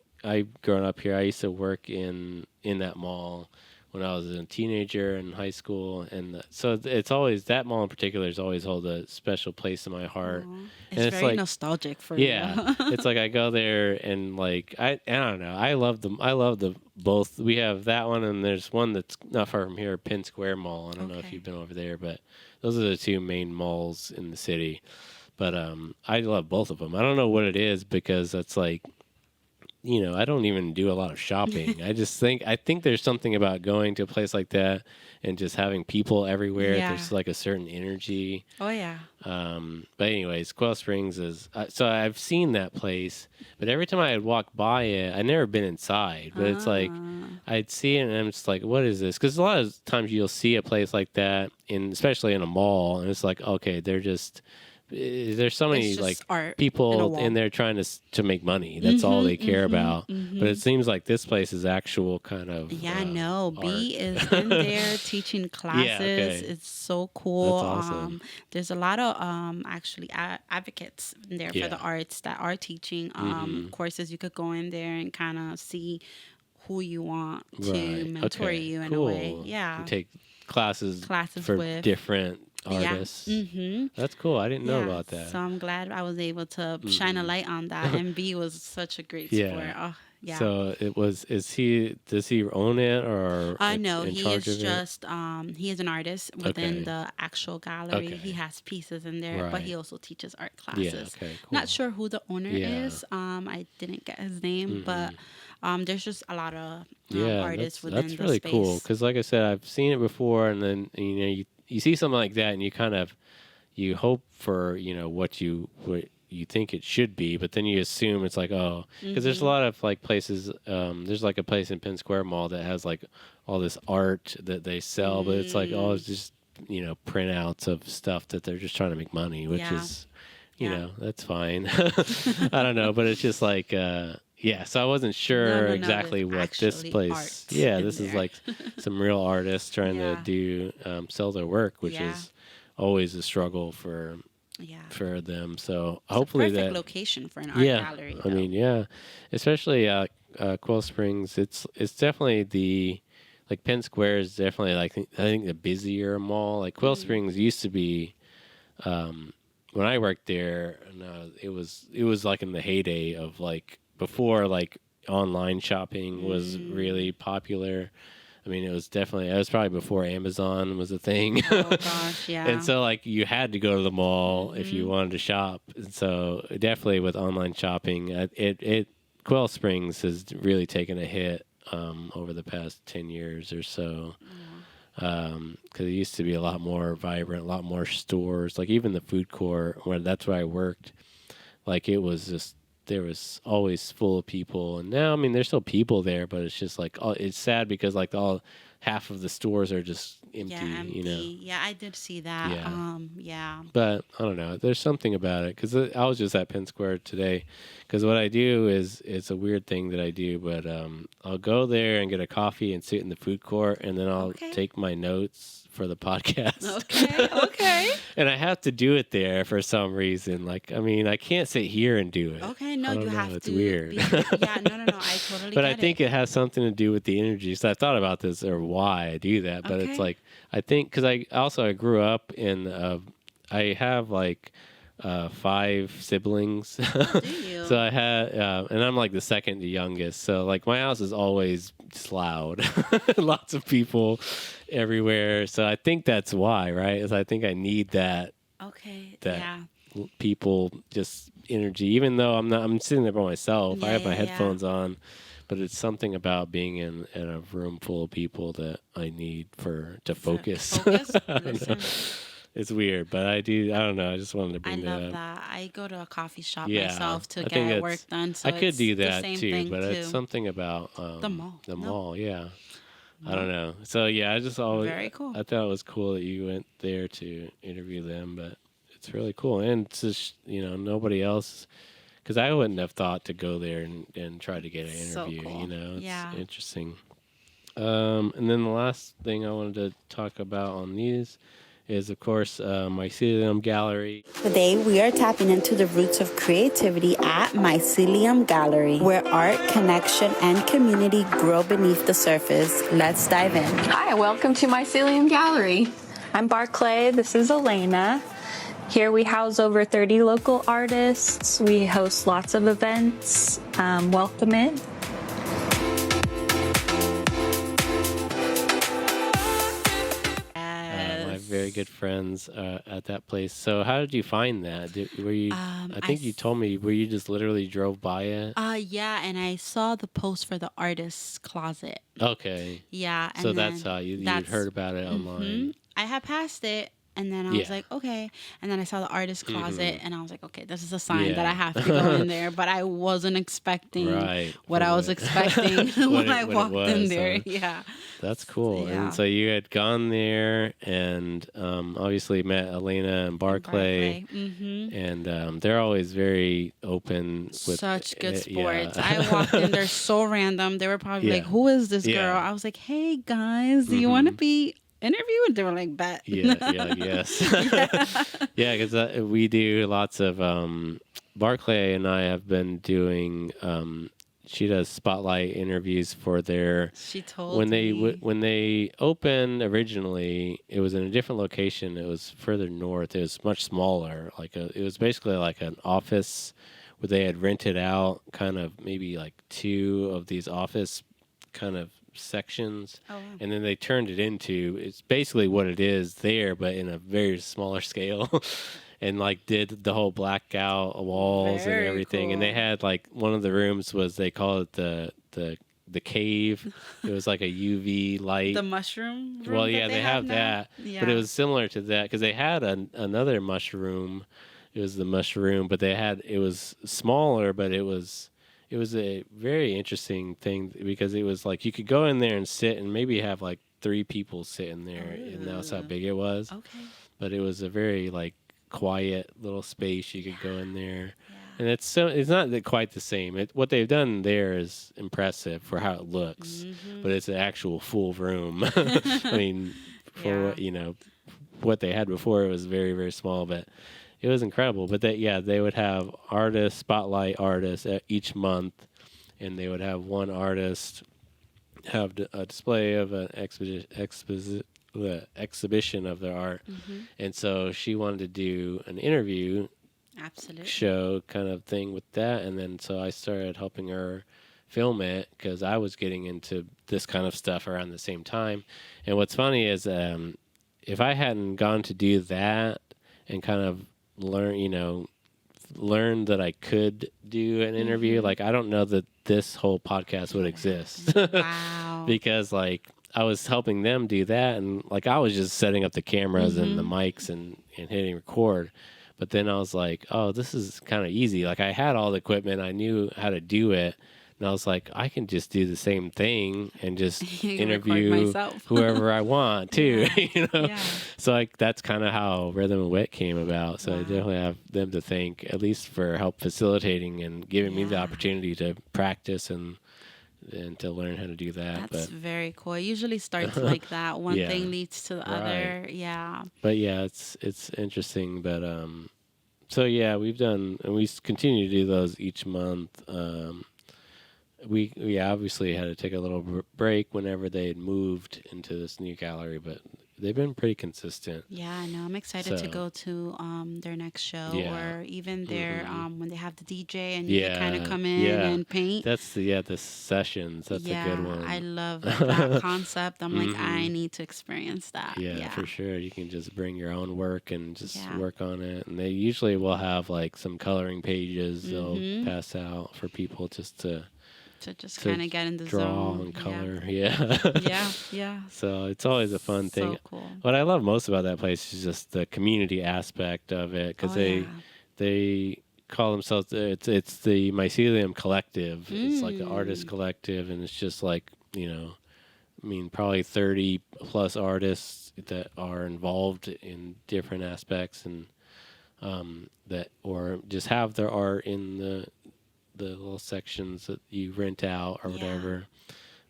growing up here, I used to work in that mall when I was a teenager in high school, and so it's always that mall in particular has always held a special place in my heart. It's very nostalgic for you. It's like I go there and like I don't know. I love the both. We have that one and there's one that's not far from here, Penn Square Mall. I don't know if you've been over there, but those are the two main malls in the city. But I love both of them. I don't know what it is because it's like, I don't even do a lot of shopping. I think there's something about going to a place like that and just having people everywhere. There's like a certain energy. Oh yeah. But anyways, Coral Springs is so I've seen that place, but every time I'd walk by it, I'd never been inside. But it's like I'd see it and I'm just like, what is this? Because a lot of times you'll see a place like that especially in a mall, and it's like, okay, there's so many like people in there trying to make money. That's all they care about. But it seems like this place is actual kind of B is in there teaching classes. It's so cool. That's awesome. There's a lot of actually advocates in there for the arts that are teaching courses. You could go in there and kind of see who you want to mentor you in a way. Yeah, and take classes for different artists. That's cool. I didn't know about that. So I'm glad I was able to shine a light on that. And B was such a great support. Oh, yeah. So does he own it or no, he is just he is an artist within the actual gallery. He has pieces in there, but he also teaches art classes. Cool. Not sure who the owner is. I didn't get his name, but there's just a lot of artists within the space. That's really cool because like I said, I've seen it before, and then you see something like that and you kind of you hope for what you think it should be, but then you assume it's like because there's a lot of like places there's like a place in Penn Square Mall that has like all this art that they sell, but it's like it's just printouts of stuff that they're just trying to make money, which is that's fine. I don't know, but it's just like so I wasn't sure exactly what this place. This is like some real artists trying to do sell their work, which is always a struggle for them. So hopefully it's a perfect that location for an art gallery. I mean, especially Quill Springs. It's definitely like Penn Square is definitely like I think the busier mall. Like Quill Springs used to be. When I worked there, it was like in the heyday of like before like online shopping was really popular. I mean, it was probably before Amazon was a thing. Oh gosh, yeah. And so like you had to go to the mall if you wanted to shop. And so definitely with online shopping, Quill Springs has really taken a hit over the past 10 years or so. Because it used to be a lot more vibrant, a lot more stores. Like even the food court, that's where I worked. Like it was just there was always full of people, and now I mean there's still people there, but it's just like it's sad because like half of the stores are just empty. You know. Yeah, I did see that. Yeah. But I don't know. There's something about it because I was just at Penn Square today. Because what I do is it's a weird thing that I do, but I'll go there and get a coffee and sit in the food court, and then I'll take my notes for the podcast. Okay. And I have to do it there for some reason. Like, I mean, I can't sit here and do it. Okay, no, you have to. It's weird. No, I totally But get I think it has something to do with the energy. So I thought about this or why I do that. But it's like, I think, because I grew up in, I have like 5 siblings. Oh, do you? So I had, and I'm like the second to youngest. So like my house is always just loud. Lots of people everywhere. So I think that's why, right? Is I think I need that. Okay. That people just energy. Even though I'm sitting there by myself. I have my headphones on, but it's something about being in a room full of people that I need to focus. It's weird, but I don't know. I just wanted to bring that up. I love that. I go to a coffee shop myself to get work done. So I could do that too, but too. It's something about the mall. The mall, yeah. I don't know. So yeah, I just always very cool. I thought it was cool that you went there to interview them, but it's really cool. And it's just, nobody else, because I wouldn't have thought to go there and try to get an interview. So cool. It's interesting. And then the last thing I wanted to talk about on these is, of course, Mycelium Gallery. Today, we are tapping into the roots of creativity at Mycelium Gallery, where art, connection, and community grow beneath the surface. Let's dive in. Hi, welcome to Mycelium Gallery. I'm Barclay. This is Elena. Here we house over 30 local artists. We host lots of events. Welcome in. Very good friends at that place. So how did you find that? Were you? I think you told me. Were you just literally drove by it? Yeah, and I saw the post for the artist's closet. Okay. Yeah. And so that's how you'd heard about it online. I had passed it. And then I was like, okay. And then I saw the artist's closet, and I was like, okay, this is a sign that I have to go in there. But I wasn't expecting what I was expecting when I walked in there. Yeah. That's cool. Yeah. And so you had gone there and obviously met Elena and Barclay. And they're always very open with such good sports. I walked in there so random. They were probably like, who is this girl? I was like, hey, guys, do you want to be interview? And they were like, bet. Yes. Yeah, because we do lots of Barclay and I have been doing she does spotlight interviews for their when they opened originally, it was in a different location. It was further north. It was much smaller. It was basically like an office where they had rented out kind of maybe like 2 of these office kind of sections, and then they turned it into, it's basically what it is there, but in a very smaller scale. And like did the whole blackout walls and everything. Cool. And they had like one of the rooms was, they call it the cave. It was like a UV light. The mushroom room. Well, yeah, they have that. Yeah. But it was similar to that because they had another mushroom. It was the mushroom, but it was smaller, but it was a very interesting thing because it was like you could go in there and sit and maybe have like 3 people sitting there, and that's how big it was. Okay. But it was a very like quiet little space. You could go in there, and it's not quite the same. What they've done there is impressive for how it looks, but it's an actual full room. I mean, for what they had before. It was very, very small, but it was incredible. But they would have spotlight artists each month, and they would have one artist have a display of an exhibition of their art. And so she wanted to do an interview show kind of thing with that. And then so I started helping her film it because I was getting into this kind of stuff around the same time. And what's funny is if I hadn't gone to do that and kind of learn that I could do an interview, like I don't know that this whole podcast would exist. Wow. Because like I was helping them do that, and like I was just setting up the cameras and the mics and hitting record. But then I was like, oh, this is kind of easy. Like I had all the equipment, I knew how to do it. And I was like, I can just do the same thing and just interview whoever I want too, Yeah. So like that's kind of how Rhythm and Wit came about. So I definitely have them to thank, at least for help facilitating and giving me the opportunity to practice and to learn how to do that. That's very cool. It usually starts like that. One thing leads to the other. Yeah. But yeah, it's interesting. But so yeah, we've done, and we continue to do those each month. We obviously had to take a little break whenever they had moved into this new gallery, but they've been pretty consistent. Yeah, I know. I'm excited to go to their next show, or even their when they have the DJ and you kind of come in and paint. That's the sessions. That's a good one. I love that concept. I'm like, I need to experience that. Yeah, for sure. You can just bring your own work and just work on it. And they usually will have like some coloring pages they'll pass out for people just to just kind of get in the draw zone. and color. Yeah. So it's always a fun thing. So cool. What I love most about that place is just the community aspect of it, because they call themselves, it's the Mycelium Collective. It's like the artist collective, and it's just like, probably 30 plus artists that are involved in different aspects, and that, or just have their art in the little sections that you rent out or whatever,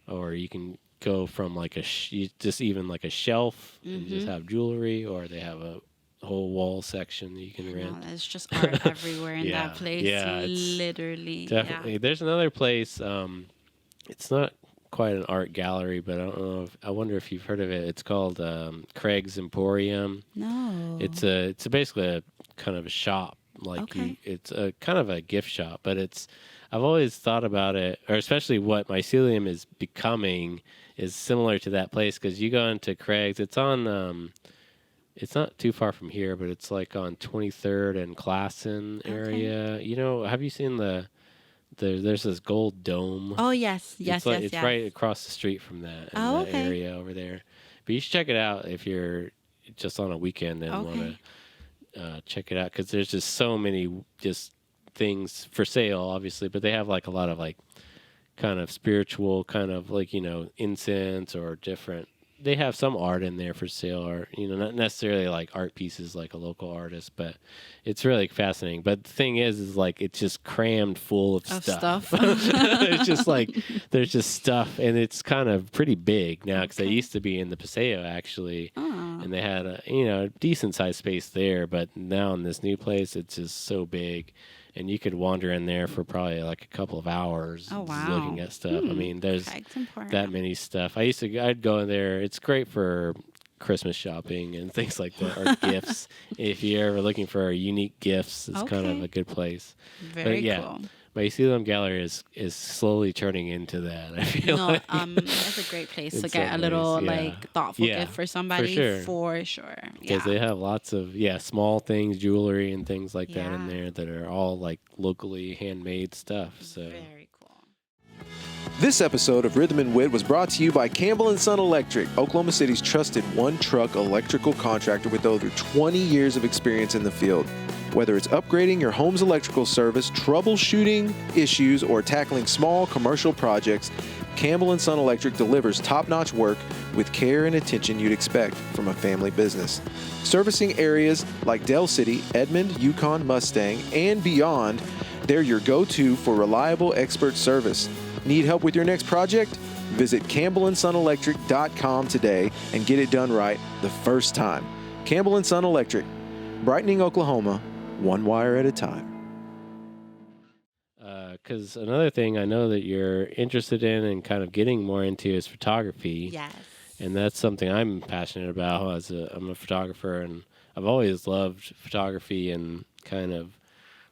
or you can go from like just even like a shelf and just have jewelry, or they have a whole wall section that you can rent. There's just art everywhere in that place. Yeah, literally. Definitely. There's another place. It's not quite an art gallery, but I wonder if you've heard of it. It's called Craig's Emporium. No. It's basically a kind of a shop. It's a kind of a gift shop, but I've always thought about it, or especially what Mycelium is becoming is similar to that place, because you go into Craig's, it's on, it's not too far from here, but it's like on 23rd and Classen area. Have you seen there's this gold dome? Oh, yes. It's right across the street from that, that area over there. But you should check it out if you're just on a weekend and want to check it out, because there's just so many just things for sale, obviously, but they have like a lot of like kind of spiritual kind of like incense or different. They have some art in there for sale, or not necessarily like art pieces like a local artist, but it's really fascinating. But the thing is like it's just crammed full of stuff. It's just like there's just stuff, and it's kind of pretty big now, because they used to be in the Paseo actually, and they had a decent sized space there, but now in this new place it's just so big. And you could wander in there for probably like a couple of hours looking at stuff. I mean, there's that many stuff. I'd go in there. It's great for Christmas shopping and things like that, or gifts. If you're ever looking for unique gifts, it's kind of a good place. Very cool. Mycelium Gallery is slowly turning into that. I feel like that's a great place to get a little like thoughtful gift for somebody, for sure. Because they have lots of small things, jewelry and things like that in there that are all like locally handmade stuff. So very cool. This episode of Rhythm and Wit was brought to you by Campbell & Son Electric, Oklahoma City's trusted one-truck electrical contractor with over 20 years of experience in the field. Whether it's upgrading your home's electrical service, troubleshooting issues, or tackling small commercial projects, Campbell & Son Electric delivers top-notch work with care and attention you'd expect from a family business. Servicing areas like Del City, Edmond, Yukon, Mustang, and beyond, they're your go-to for reliable expert service. Need help with your next project? Visit CampbellandSonElectric.com today and get it done right the first time. Campbell and Son Electric, brightening Oklahoma, one wire at a time. Because another thing I know that you're interested in and kind of getting more into is photography. Yes. And that's something I'm passionate about. I'm a photographer, and I've always loved photography and kind of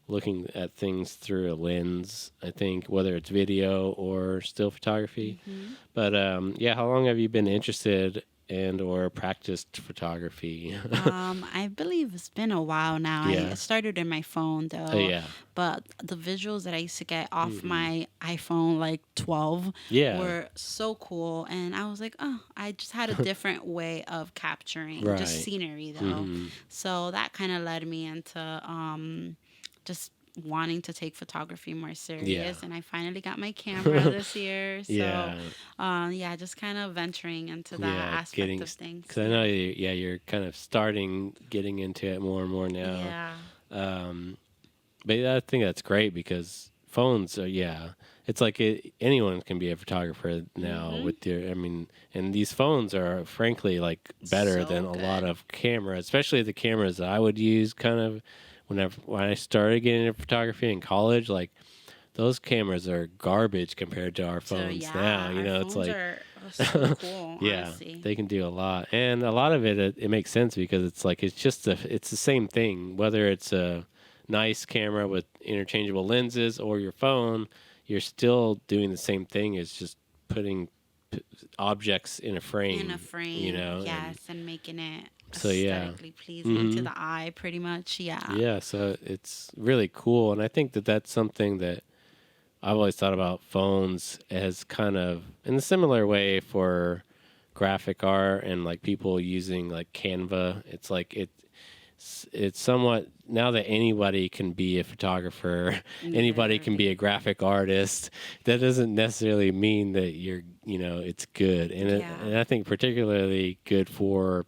looking at things through a lens, I think, whether it's video or still photography. Mm-hmm. But yeah, how long have you been interested and or practiced photography? I believe it's been a while now. Yeah. I started in my phone though. Oh, yeah. But the visuals that I used to get off my iPhone like 12 Yeah. were so cool. And I was like, oh, I just had a different way of capturing Right. just scenery though. So that kind of led me into just wanting to take photography more serious, and I finally got my camera this year. So yeah, just kind of venturing into that aspect of things. Because I know you're kind of getting into it more and more now. Yeah. But I think that's great because phones are, it's like anyone can be a photographer now with and these phones are frankly like better than a lot of cameras, especially the cameras that I would use kind of when I started getting into photography in college. Like those cameras are garbage compared to our phones now. You know, it's like are so cool. Honestly. They can do a lot, and a lot of it makes sense because it's like it's the same thing. Whether it's a nice camera with interchangeable lenses or your phone, you're still doing the same thing. It's just putting objects in a frame. You know, and making it aesthetically pleasing to the eye, pretty much. Yeah, so it's really cool, and I think that's something that I've always thought about phones as kind of in a similar way for graphic art and like people using like Canva. It's like it's somewhat, now that anybody can be a photographer, anybody can be a graphic artist. That doesn't necessarily mean that it's good, and I think particularly good for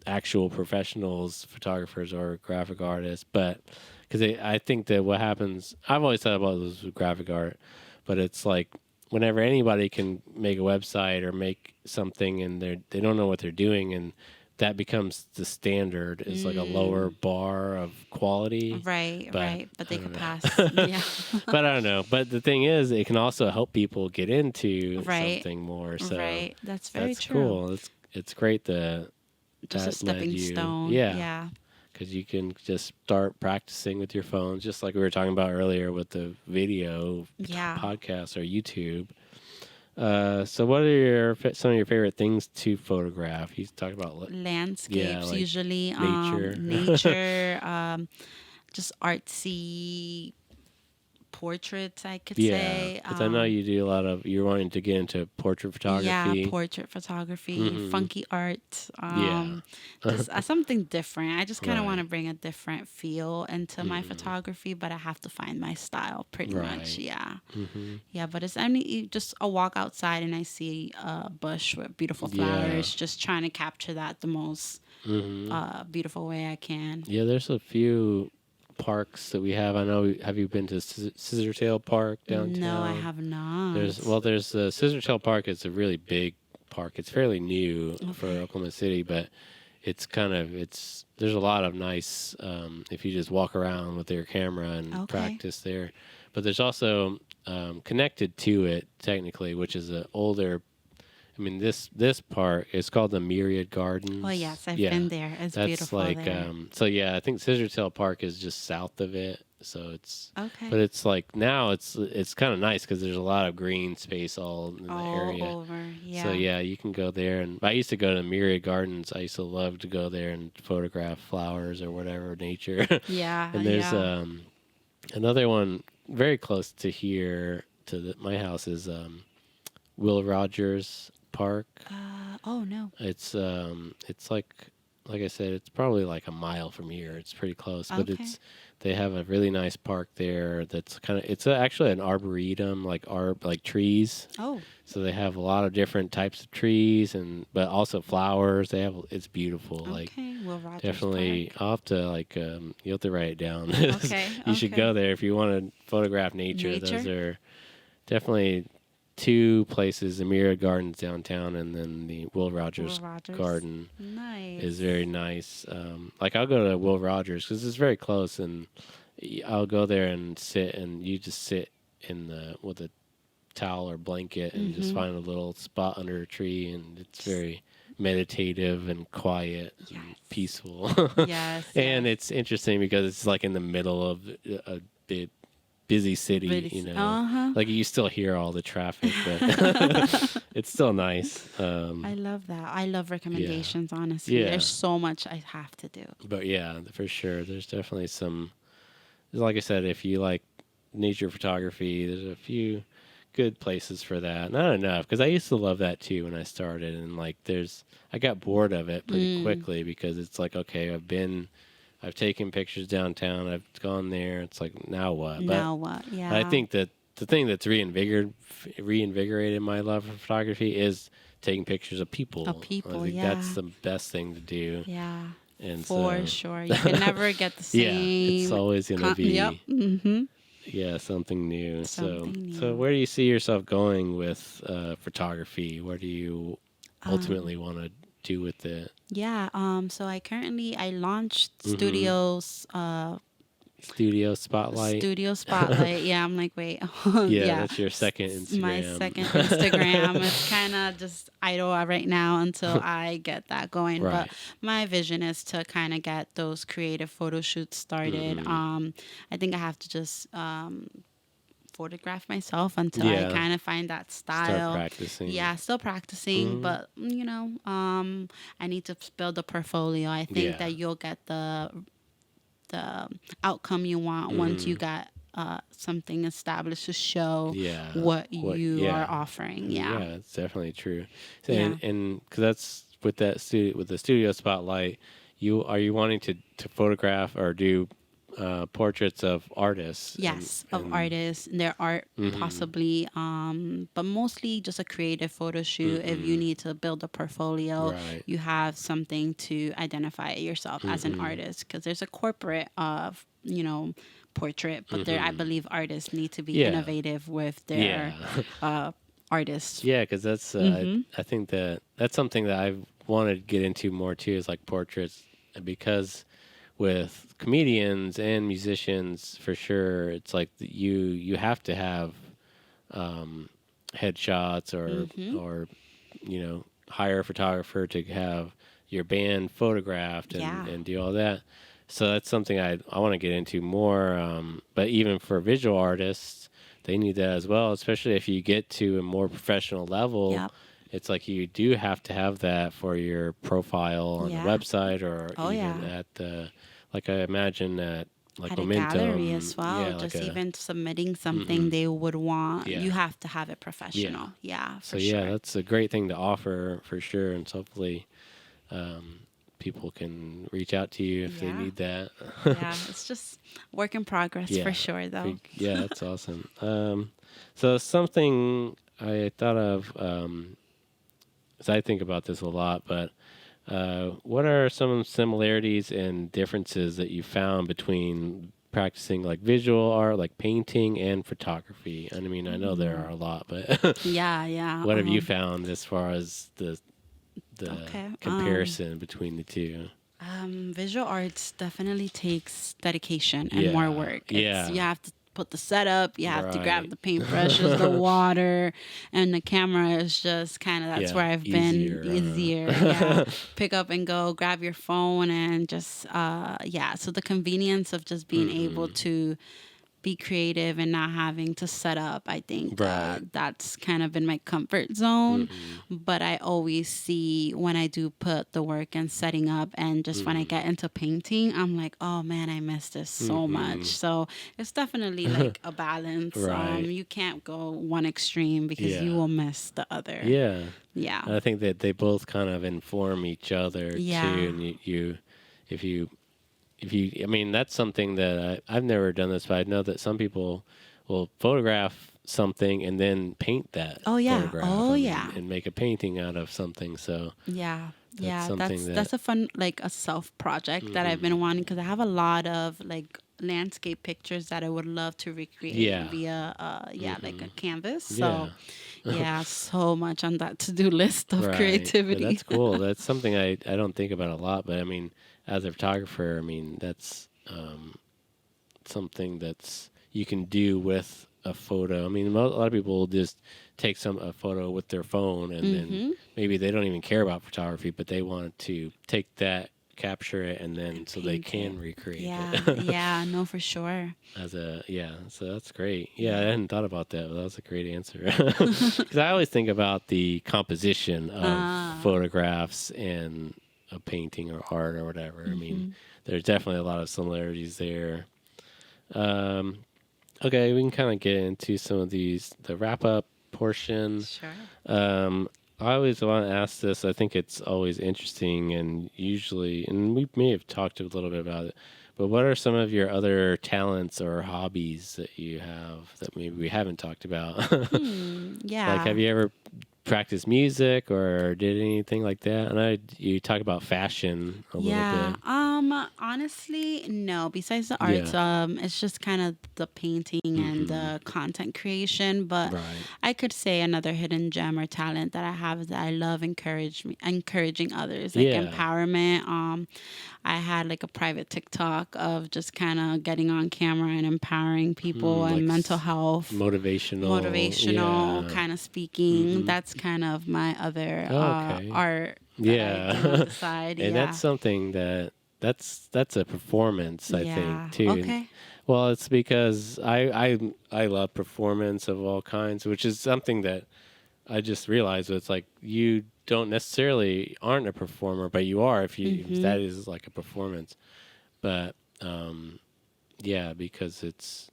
actual professionals, photographers or graphic artists. But because I think that what happens, I've always thought about this with graphic art, but it's like whenever anybody can make a website or make something and they don't know what they're doing, and that becomes the standard, is like a lower bar of quality. Right. But they could pass. Yeah. But I don't know. But the thing is, it can also help people get into something more. So that's very true. Cool. It's great just a stepping stone. Yeah. Because you can just start practicing with your phone, just like we were talking about earlier with the video podcast or YouTube. So what are some of your favorite things to photograph? You talk about landscapes, like usually nature, just artsy portraits, I could say. Because I know you do a lot of, you're wanting to get into portrait photography. Yeah, portrait photography, funky art. Just something different. I just kind of want to bring a different feel into my photography, but I have to find my style pretty much. Yeah. Yeah, but it's just a walk outside and I see a bush with beautiful flowers, just trying to capture that the most beautiful way I can. Yeah, there's a few parks that we have. I know. Have you been to Scissortail Park downtown? No, I have not. There's Scissortail Park is a really big park. It's fairly new for Oklahoma City, but it's there's a lot of nice if you just walk around with your camera and practice there. But there's also connected to it technically, which is an older. I mean, this park is called the Myriad Gardens. Oh yes, I've been there. It's beautiful there. I think Scissortail Park is just south of it. So it's but it's like now it's kind of nice because there's a lot of green space all in the area. Over, yeah. So you can go there, and I used to go to Myriad Gardens. I used to love to go there and photograph flowers or whatever, nature. Yeah. And there's another one very close to here my house is Will Rogers Park. Oh no. It's like I said, it's probably like a mile from here. It's pretty close, but they have a really nice park there. That's it's actually an arboretum, like trees. Oh. So they have a lot of different types of trees but also flowers. It's beautiful. Okay. Will Rogers definitely. Park. I'll have to you have to write it down. Okay. You should go there if you want to photograph nature. Those are definitely two places, the Myriad Gardens downtown, and then the Will Rogers, Rogers. Garden Nice. is very nice. Like I'll go to Will Rogers because it's very close, and I'll go there and sit, and you just sit in the with a towel or blanket and just find a little spot under a tree, and it's very meditative and quiet and peaceful. Yes. And it's interesting because it's like in the middle of a big busy city, you know, like you still hear all the traffic, but it's still nice. I love that. I love recommendations, honestly. There's so much I have to do. But yeah, for sure. There's definitely like I said, if you like nature photography, there's a few good places for that. Not enough, because I used to love that too when I started, and like I got bored of it pretty quickly because it's like, okay, I've taken pictures downtown, I've gone there, it's like, now what? Yeah. I think that the thing that's reinvigorated my love for photography is taking pictures of people. I think that's the best thing to do. Yeah. And for sure. You can never get the same. Yeah, it's always going to be. Yep. Mm-hmm. Yeah, something new. Something new. So where do you see yourself going with photography? What do you ultimately want to do with it? Yeah. So I launched Studios. Studio Spotlight. Yeah, I'm like, wait. That's your second Instagram. My second Instagram. It's kind of just idle right now until I get that going. Right. But my vision is to kind of get those creative photo shoots started. I think I have to just photograph myself until I kind of find that style. Start practicing. Yeah, still practicing, but I need to build a portfolio. I think that you'll get the outcome you want once you got something established to show what you are offering. Yeah, it's definitely true. So, and because that's with the studio spotlight, are you wanting to photograph or do portraits of artists? Yes, of artists, their art possibly, but mostly just a creative photo shoot. If you need to build a portfolio, you have something to identify yourself as an artist, because there's a corporate of portrait, but I believe artists need to be innovative with their artists. Yeah, because that's I think that's something that I've wanted to get into more too, is like portraits, because with comedians and musicians, for sure, it's like you have to have headshots or hire a photographer to have your band photographed and do all that. So that's something I want to get into more. But even for visual artists, they need that as well, especially if you get to a more professional level. Yep. It's like you do have to have that for your profile on the website, or even at the, like I imagine at like at Momentum, a gallery as well. Yeah, just like even submitting something they would want. Yeah. You have to have it professional. Yeah, for sure. Yeah, that's a great thing to offer for sure. And so hopefully people can reach out to you if they need that. Yeah, it's just work in progress for sure, though. Yeah, that's awesome. So something I thought of, as I think about this a lot, but what are some similarities and differences that you found between practicing like visual art, like painting, and photography? I mean, I know there are a lot, but yeah. What have you found as far as the comparison between the two? Visual arts definitely takes dedication and more work. You have to put the setup, you have to grab the paintbrushes, the water, and the camera is just kind of, that's where I've been easier. Pick up and go, grab your phone, and just, so the convenience of just being able to be creative and not having to set up, I think that's kind of been my comfort zone. But I always see when I do put the work and setting up, and just when I get into painting, I'm like, oh man, I miss this so much. So it's definitely like a balance. You can't go one extreme because you will miss the other. Yeah. I think that they both kind of inform each other too. And I mean, that's something that I've never done this, but I know that some people will photograph something and then paint that. Photograph and make a painting out of something. So that's a fun, like a self project that I've been wanting, because I have a lot of like landscape pictures that I would love to recreate via like a canvas. So Yeah, so much on that to-do list of Right. creativity. But that's cool. That's something I don't think about a lot. But I mean, as a photographer, I mean, that's something that's you can do with a photo. I mean, a lot of people will just take a photo with their phone, and then maybe they don't even care about photography, but they want to take that, capture it, and then so they can recreate it. Yeah, no, for sure. So that's great. Yeah, I hadn't thought about that, but that was a great answer. Because I always think about the composition of photographs and a painting or art or whatever. I mean, there's definitely a lot of similarities there. Okay, we can kind of get into some of the wrap up portion. Sure. I always want to ask this. I think it's always interesting, and usually, and we may have talked a little bit about it, but what are some of your other talents or hobbies that you have that maybe we haven't talked about? Yeah. Like, have you ever practiced music or did anything like that? And you talk about fashion a little bit. Honestly, no. Besides the arts, it's just kind of the painting and the content creation. But I could say another hidden gem or talent that I have is that I love encouraging others, like empowerment. I had like a private TikTok of just kind of getting on camera and empowering people and like mental health, motivational kind of speaking. That's kind of my other art. That I do on the side. And that's something that's a performance, I think, too. Okay. Well, it's because I love performance of all kinds, which is something that I just realized. It's like you don't necessarily aren't a performer, but you are if that is like a performance. But because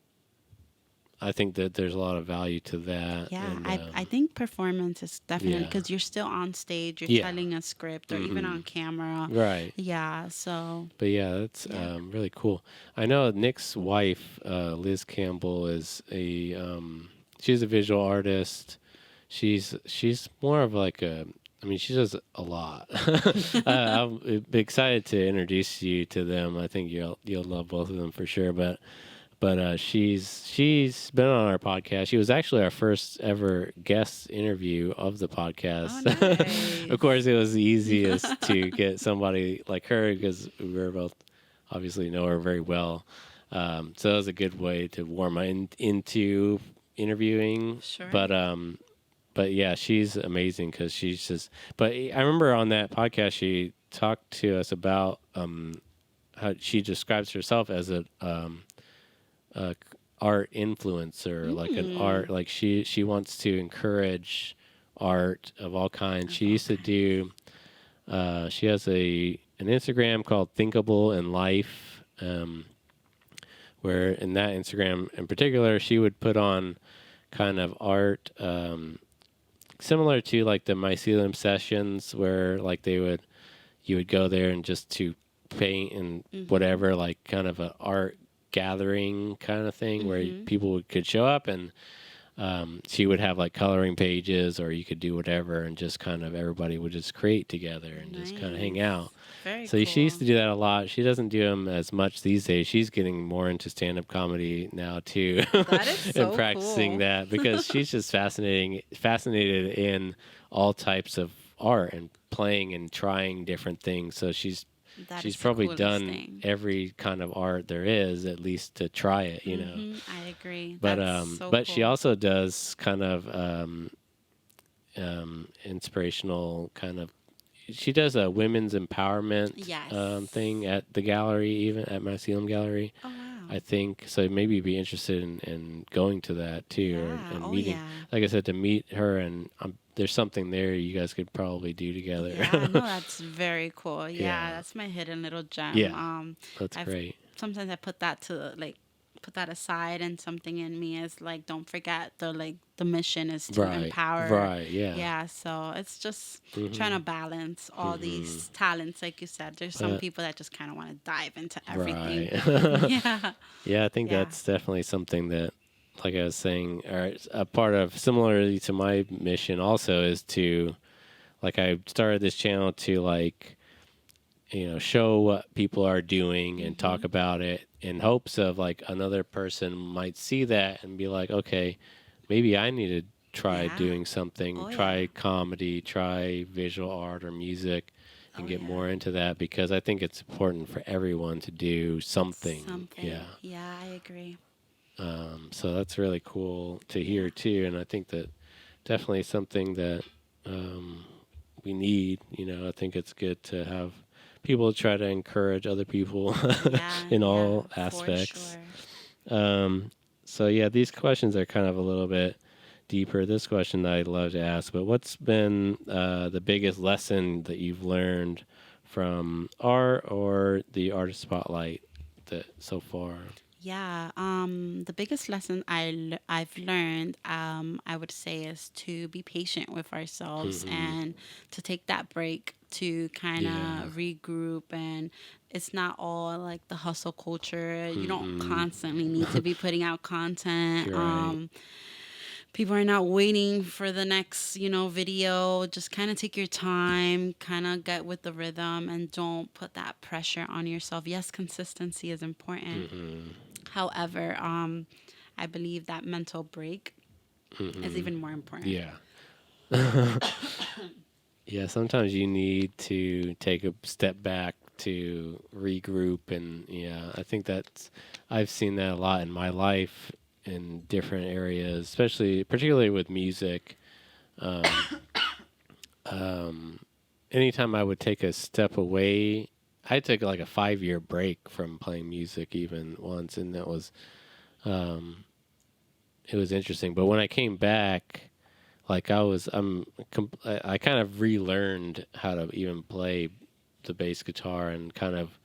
I think that there's a lot of value to that. Yeah, and, I think performance is definitely because you're still on stage, you're telling a script, or even on camera. Right. Yeah, so. But that's really cool. I know Nick's wife, Liz Campbell, is she's a visual artist. She's more of like she does a lot. I'm excited to introduce you to them. I think you'll love both of them for sure. But she's been on our podcast. She was actually our first ever guest interview of the podcast. Oh, nice. Of course, it was the easiest to get somebody like her because we were both obviously know her very well. So it was a good way to warm into interviewing. Sure. But yeah, she's amazing because she's just. But I remember on that podcast she talked to us about how she describes herself as a art influencer, like an art. Like she wants to encourage art of all kinds. She used to do. She has an Instagram called Thinkable in Life, where in that Instagram in particular she would put on kind of art. Similar to like the mycelium sessions where like you would go there and just to paint and whatever, like kind of an art gathering kind of thing where people could show up and she would have like coloring pages or you could do whatever and just kind of everybody would just create together and just kind of hang out. Very She used to do that a lot. She doesn't do them as much these days. She's getting more into stand-up comedy now too. That is so and practicing cool. that because she's just fascinated in all types of art and playing and trying different things. So she's probably done every kind of art there is, at least to try it, you know. I agree. But That's so but she cool. also does kind of inspirational kind of. She does a women's empowerment thing at the gallery, even at Mycelium Gallery. Oh, wow. I think so. Maybe you'd be interested in going to that too, and meeting. Like I said, to meet her, and there's something there you guys could probably do together. Yeah, no, that's very cool. Yeah, that's my hidden little gem. Yeah, that's great. Sometimes I put that aside, and something in me is like, don't forget the mission is to empower. Right. Yeah. Yeah. So it's just trying to balance all these talents, like you said. There's some people that just kind of want to dive into everything. Right. Yeah. Yeah, I think that's definitely something that, like I was saying, a part of similarly to my mission also is to, like, I started this channel to like, show what people are doing and talk about it in hopes of like another person might see that and be like, okay, maybe I need to try Yeah. doing something, Oh, try yeah. comedy, try visual art or music, and get more into that, because I think it's important for everyone to do something. Something. Yeah, I agree. So that's really cool to hear too, and I think that definitely something that we need. I think it's good to have people try to encourage other people in all aspects. For sure. So yeah, these questions are kind of a little bit deeper. This question I'd love to ask, but what's been the biggest lesson that you've learned from art or the artist spotlight so far? Yeah, the biggest lesson I've learned, I would say, is to be patient with ourselves and to take that break to kind of regroup. And it's not all like the hustle culture. You don't constantly need to be putting out content. Right. People are not waiting for the next, video. Just kind of take your time, kind of get with the rhythm, and don't put that pressure on yourself. Yes, consistency is important. However, I believe that mental break is even more important. Yeah. Yeah, sometimes you need to take a step back to regroup, and I think I've seen that a lot in my life in different areas, particularly with music. Anytime I would take a step away, I took like a 5-year break from playing music even once, and it was interesting. But when I came back, like I kind of relearned how to even play the bass guitar, and kind of,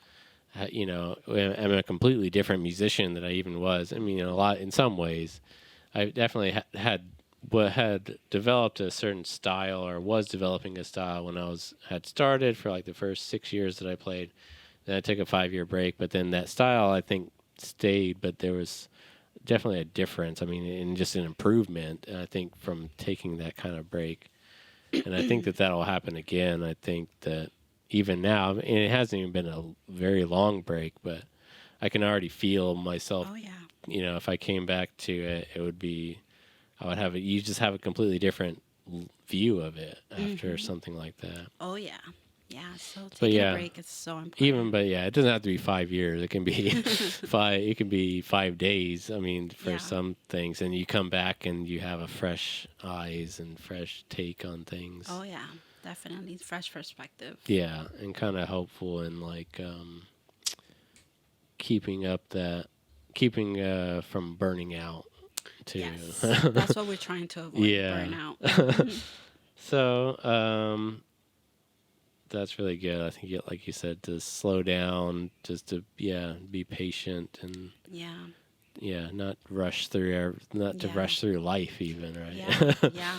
I'm a completely different musician than I even was. I mean, in some ways, I definitely had developed a certain style, or was developing a style when had started for like the first 6 years that I played. Then I took a 5-year break, but then that style I think stayed, but there was definitely a difference. I mean, and just an improvement, I think, from taking that kind of break. And I think that'll happen again. I think that even now, and it hasn't even been a very long break, but I can already feel myself. Oh yeah. If I came back to it, you just have a completely different view of it after something like that. Oh yeah. Yeah, so taking a break is so important. It doesn't have to be 5 years. It can be It can be 5 days. I mean, for some things, and you come back and you have a fresh eyes and fresh take on things. Oh yeah, definitely fresh perspective. Yeah, and kind of helpful in like keeping from burning out too. Yes, that's what we're trying to avoid. Burnout. So. That's really good. I think, like you said, to slow down, just to be patient, and not rush through, to rush through life, even, right? Yeah.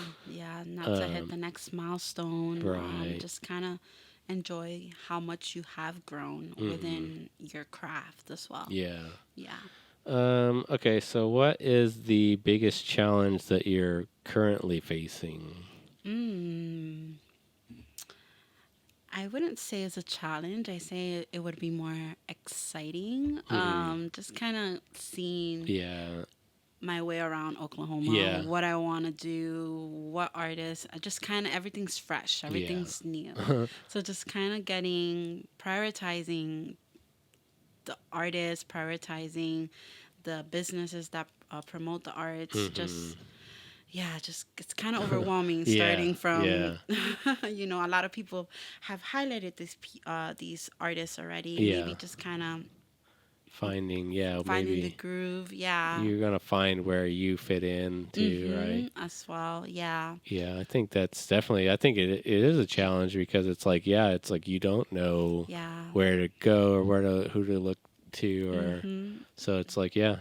Not to hit the next milestone. Right. Just kind of enjoy how much you have grown within your craft as well. Yeah. Yeah. Okay. So, what is the biggest challenge that you're currently facing? I wouldn't say it's a challenge. I say it would be more exciting. Just kind of seeing my way around Oklahoma, what I want to do, what artists. Just kind of everything's fresh, everything's new. So just kind of prioritizing the artists, prioritizing the businesses that promote the arts. Just it's kind of overwhelming starting from, a lot of people have highlighted these artists already. Maybe just kind of finding the groove. Yeah. You're going to find where you fit in too, right? As well. Yeah. Yeah. I think that's definitely, it is a challenge, because it's like you don't know where to go or who to look to, or so it's like you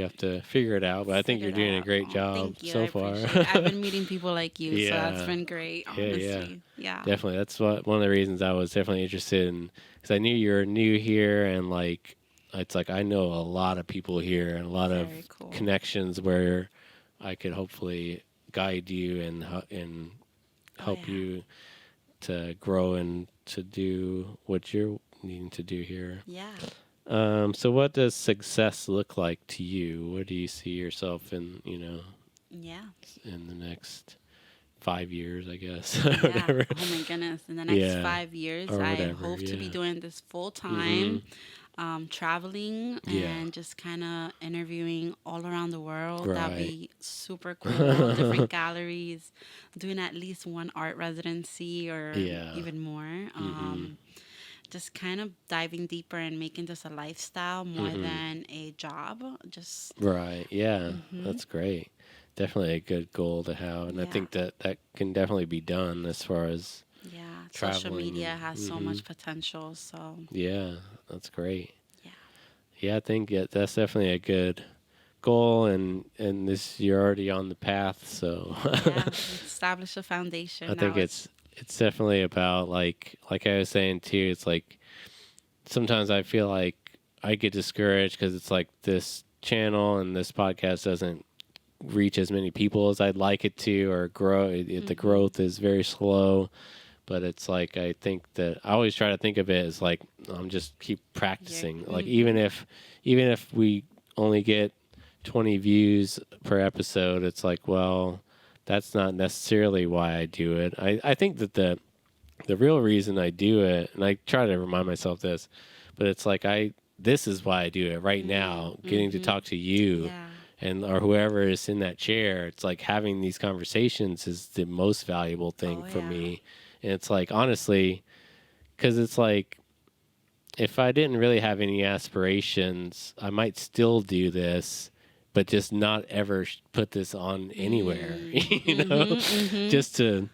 have to figure it out, but I think you're doing a great job so far. I've been meeting people like you, so that's been great, honestly. Yeah, definitely. That's one of the reasons I was definitely interested in, because I knew you were new here, and like it's like I know a lot of people here and a lot of connections where I could hopefully guide you and help you to grow and to do what you're needing to do here. Yeah. So what does success look like to you? Where do you see yourself in, Yeah. in the next 5 years, I guess. Yeah. Whatever. Oh my goodness. In the next Yeah. 5 years, Or I whatever, hope to be yeah. doing this full time, traveling Yeah. and just kind of interviewing all around the world. That'd Right. be super cool. Different galleries, doing at least one art residency or Yeah. even more. Just kind of diving deeper and making this a lifestyle more than a job. Just Right. Yeah. That's great. Definitely a good goal to have. And I Yeah. think that can definitely be done as far as, yeah, social traveling. media has so much potential. So yeah, that's great. yeah, Yeah, I think that's definitely a good goal. And this, you're already on the path. So yeah, establish a foundation. I think Now it's definitely about like I was saying too. It's like sometimes I feel like I get discouraged because it's like this channel and this podcast doesn't reach as many people as I'd like it to, or grow. The growth is very slow. But it's like I think that I always try to think of it as like I'm just keep practicing. Like even if we only get 20 views per episode, it's like, well, that's not necessarily why I do it. I think that the real reason I do it, and I try to remind myself this, but it's like this is why I do it right now, getting to talk to you yeah, and or whoever is in that chair. It's like having these conversations is the most valuable thing for me. And it's like, honestly, because it's like, if I didn't really have any aspirations, I might still do this, but just not ever put this on anywhere, you know, just to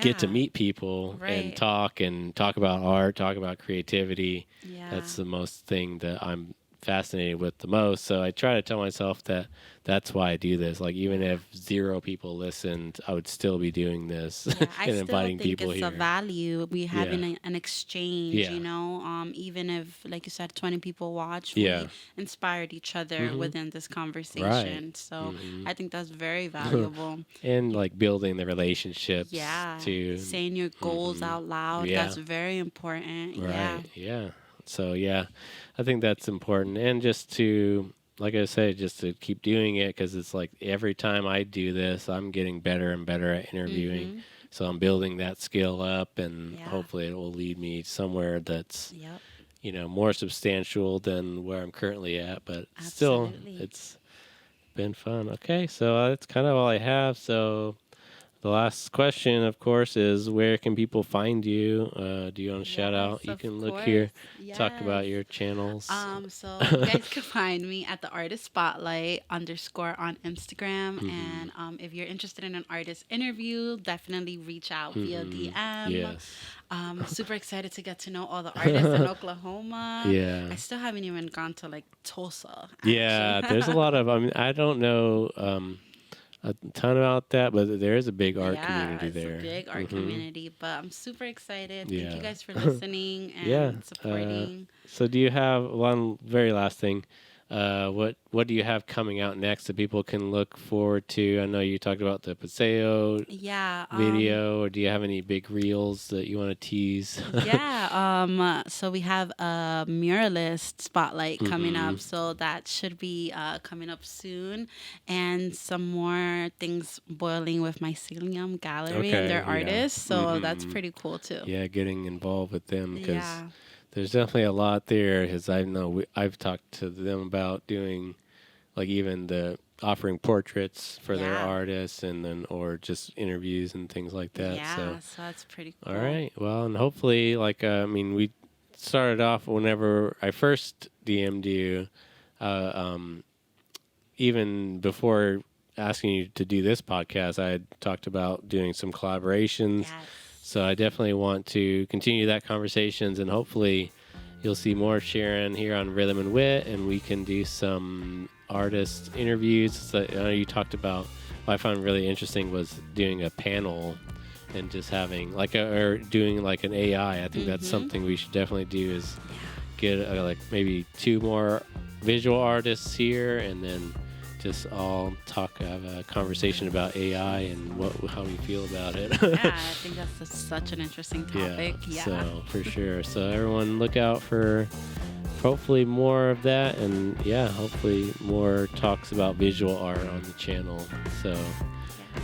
get to meet people and talk about art, talk about creativity. Yeah. That's the most thing that I'm fascinated with the most. So I try to tell myself that that's why I do this. Like, even if 0 people listened, I would still be doing this Yeah, I and still inviting think people it's here. a value. We having an exchange, Yeah. you know. Even if, like you said, 20 people watch, Yeah. we inspired each other within this conversation. Right. So I think that's very valuable. And like building the relationships too. Saying your goals out loud, Yeah. that's very important. Right. Yeah. So yeah, I think that's important. And just to, like I said, just to keep doing it, because it's like every time I do this, I'm getting better and better at interviewing. So I'm building that skill up, and hopefully it will lead me somewhere that's, you know, more substantial than where I'm currently at. But still, it's been fun. Okay, so that's kind of all I have. So the last question, of course, is where can people find you? Do you want to shout out? You can look here, talk about your channels. So you guys can find me at the Artist Spotlight _ on Instagram. And if you're interested in an artist interview, definitely reach out via DM. Yes. Super excited to get to know all the artists in Oklahoma. Yeah. I still haven't even gone to like Tulsa. Yeah, there's a lot of, I mean, I don't know a ton about that, but there is a big art community there. It's a big art community, but I'm super excited. Yeah. Thank you guys for listening and supporting. So do you have one very last thing? What do you have coming out next that people can look forward to? I know you talked about the Paseo video, or do you have any big reels that you want to tease? So we have a muralist spotlight coming up, so that should be coming up soon, and some more things boiling with mycelium gallery and their artists, so that's pretty cool too. Yeah, getting involved with them, because there's definitely a lot there, because I know I've talked to them about doing, like, even the offering portraits for their artists, and then or just interviews and things like that. So that's pretty cool. All right. Well, and hopefully, like, I mean, we started off whenever I first DM'd you, even before asking you to do this podcast, I had talked about doing some collaborations. Yes. So I definitely want to continue that conversations, and hopefully you'll see more of Sharon here on Rhythm and Wit, and we can do some artist interviews. So I know you talked about, what I found really interesting was doing a panel and just having like or doing like an AI. I think that's something we should definitely do, is get like maybe 2 more visual artists here, and then just all have a conversation about AI and how we feel about it. I think that's such an interesting topic. So for sure. So everyone look out for hopefully more of that, and hopefully more talks about visual art on the channel. So,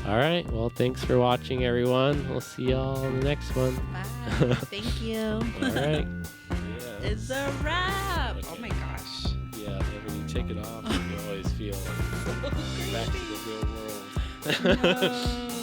all right. Well, thanks for watching, everyone. We'll see y'all in the next one. Bye. Thank you. All right. It's a wrap. Okay. Oh my gosh. Yeah, when you take it off, you always feel like back to the real world. No.